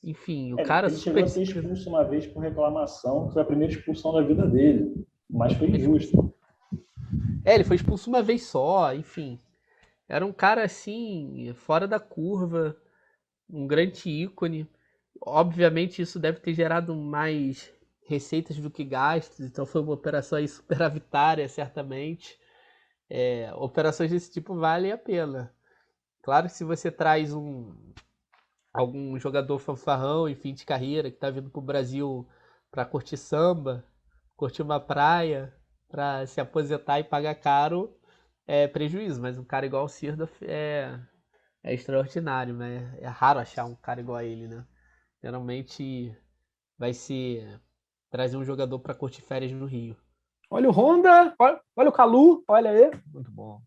Enfim, o cara
Ele chegou
super
a ser
disciplinado.
expulso uma vez por reclamação, que foi a primeira expulsão da vida dele, mas foi injusto.
Ele foi expulso uma vez só, enfim. Era um cara assim, fora da curva, um grande ícone. Obviamente isso deve ter gerado mais receitas do que gastos, então foi uma operação aí superavitária, certamente. Operações desse tipo valem a pena. Claro que se você traz algum jogador fanfarrão em fim de carreira que está vindo para o Brasil para curtir samba, curtir uma praia, para se aposentar e pagar caro, é prejuízo. Mas um cara igual o Sirda é extraordinário, né? É raro achar um cara igual a ele, né? Geralmente vai ser trazer um jogador para curtir férias no Rio.
Olha o Honda, olha o Calu, olha aí. Muito bom.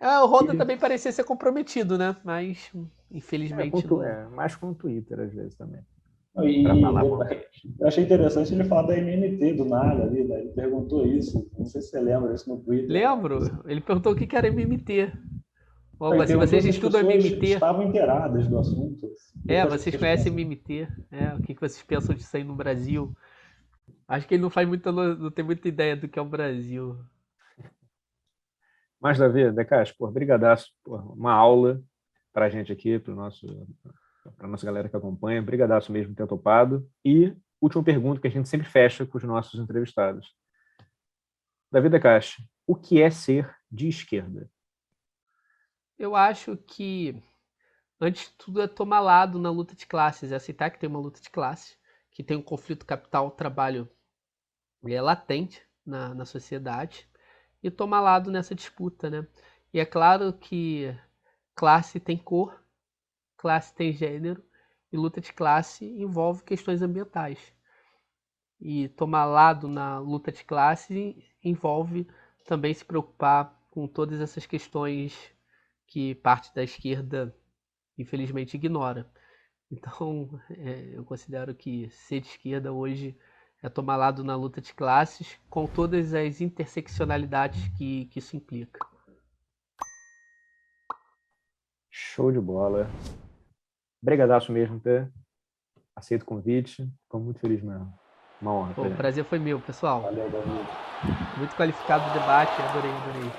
O Honda também parecia ser comprometido, né? Mas infelizmente não.
Mais com o Twitter, às vezes, também. Para
E
falar
eu,
mal.
eu achei interessante ele falar da MNT do nada ali, né? Ele perguntou isso, não sei se você lembra isso no Twitter.
Lembro, ele perguntou o que era MMT. Algo
Ele
assim,
perguntou
vocês
se as
estudam
pessoas
MMT?
estavam inteiradas do assunto. As
Vocês
pessoas
conhecem
pensam.
MMT? O que vocês pensam disso aí no Brasil? Acho que ele não tem muita ideia do que é o Brasil.
Mas, Davi, Decache, brigadaço, uma aula para a gente aqui, para a nossa galera que acompanha. Brigadaço mesmo por ter topado. E última pergunta que a gente sempre fecha com os nossos entrevistados. Davi Decache, o que é ser de esquerda?
Eu acho que, antes de tudo, é tomar lado na luta de classes, é aceitar que tem uma luta de classes, que tem um conflito capital-trabalho latente na sociedade, e tomar lado nessa disputa, né? E é claro que classe tem cor, classe tem gênero, e luta de classe envolve questões ambientais. E tomar lado na luta de classe envolve também se preocupar com todas essas questões que parte da esquerda, infelizmente, ignora. Então, eu considero que ser de esquerda hoje é tomar lado na luta de classes, com todas as interseccionalidades que isso implica.
Show de bola. Brigadaço mesmo ter aceito o convite. Fico muito feliz mesmo. Uma honra.
Bom, o prazer foi meu, pessoal.
Valeu, Davi.
Muito qualificado o debate, adorei.
Valeu.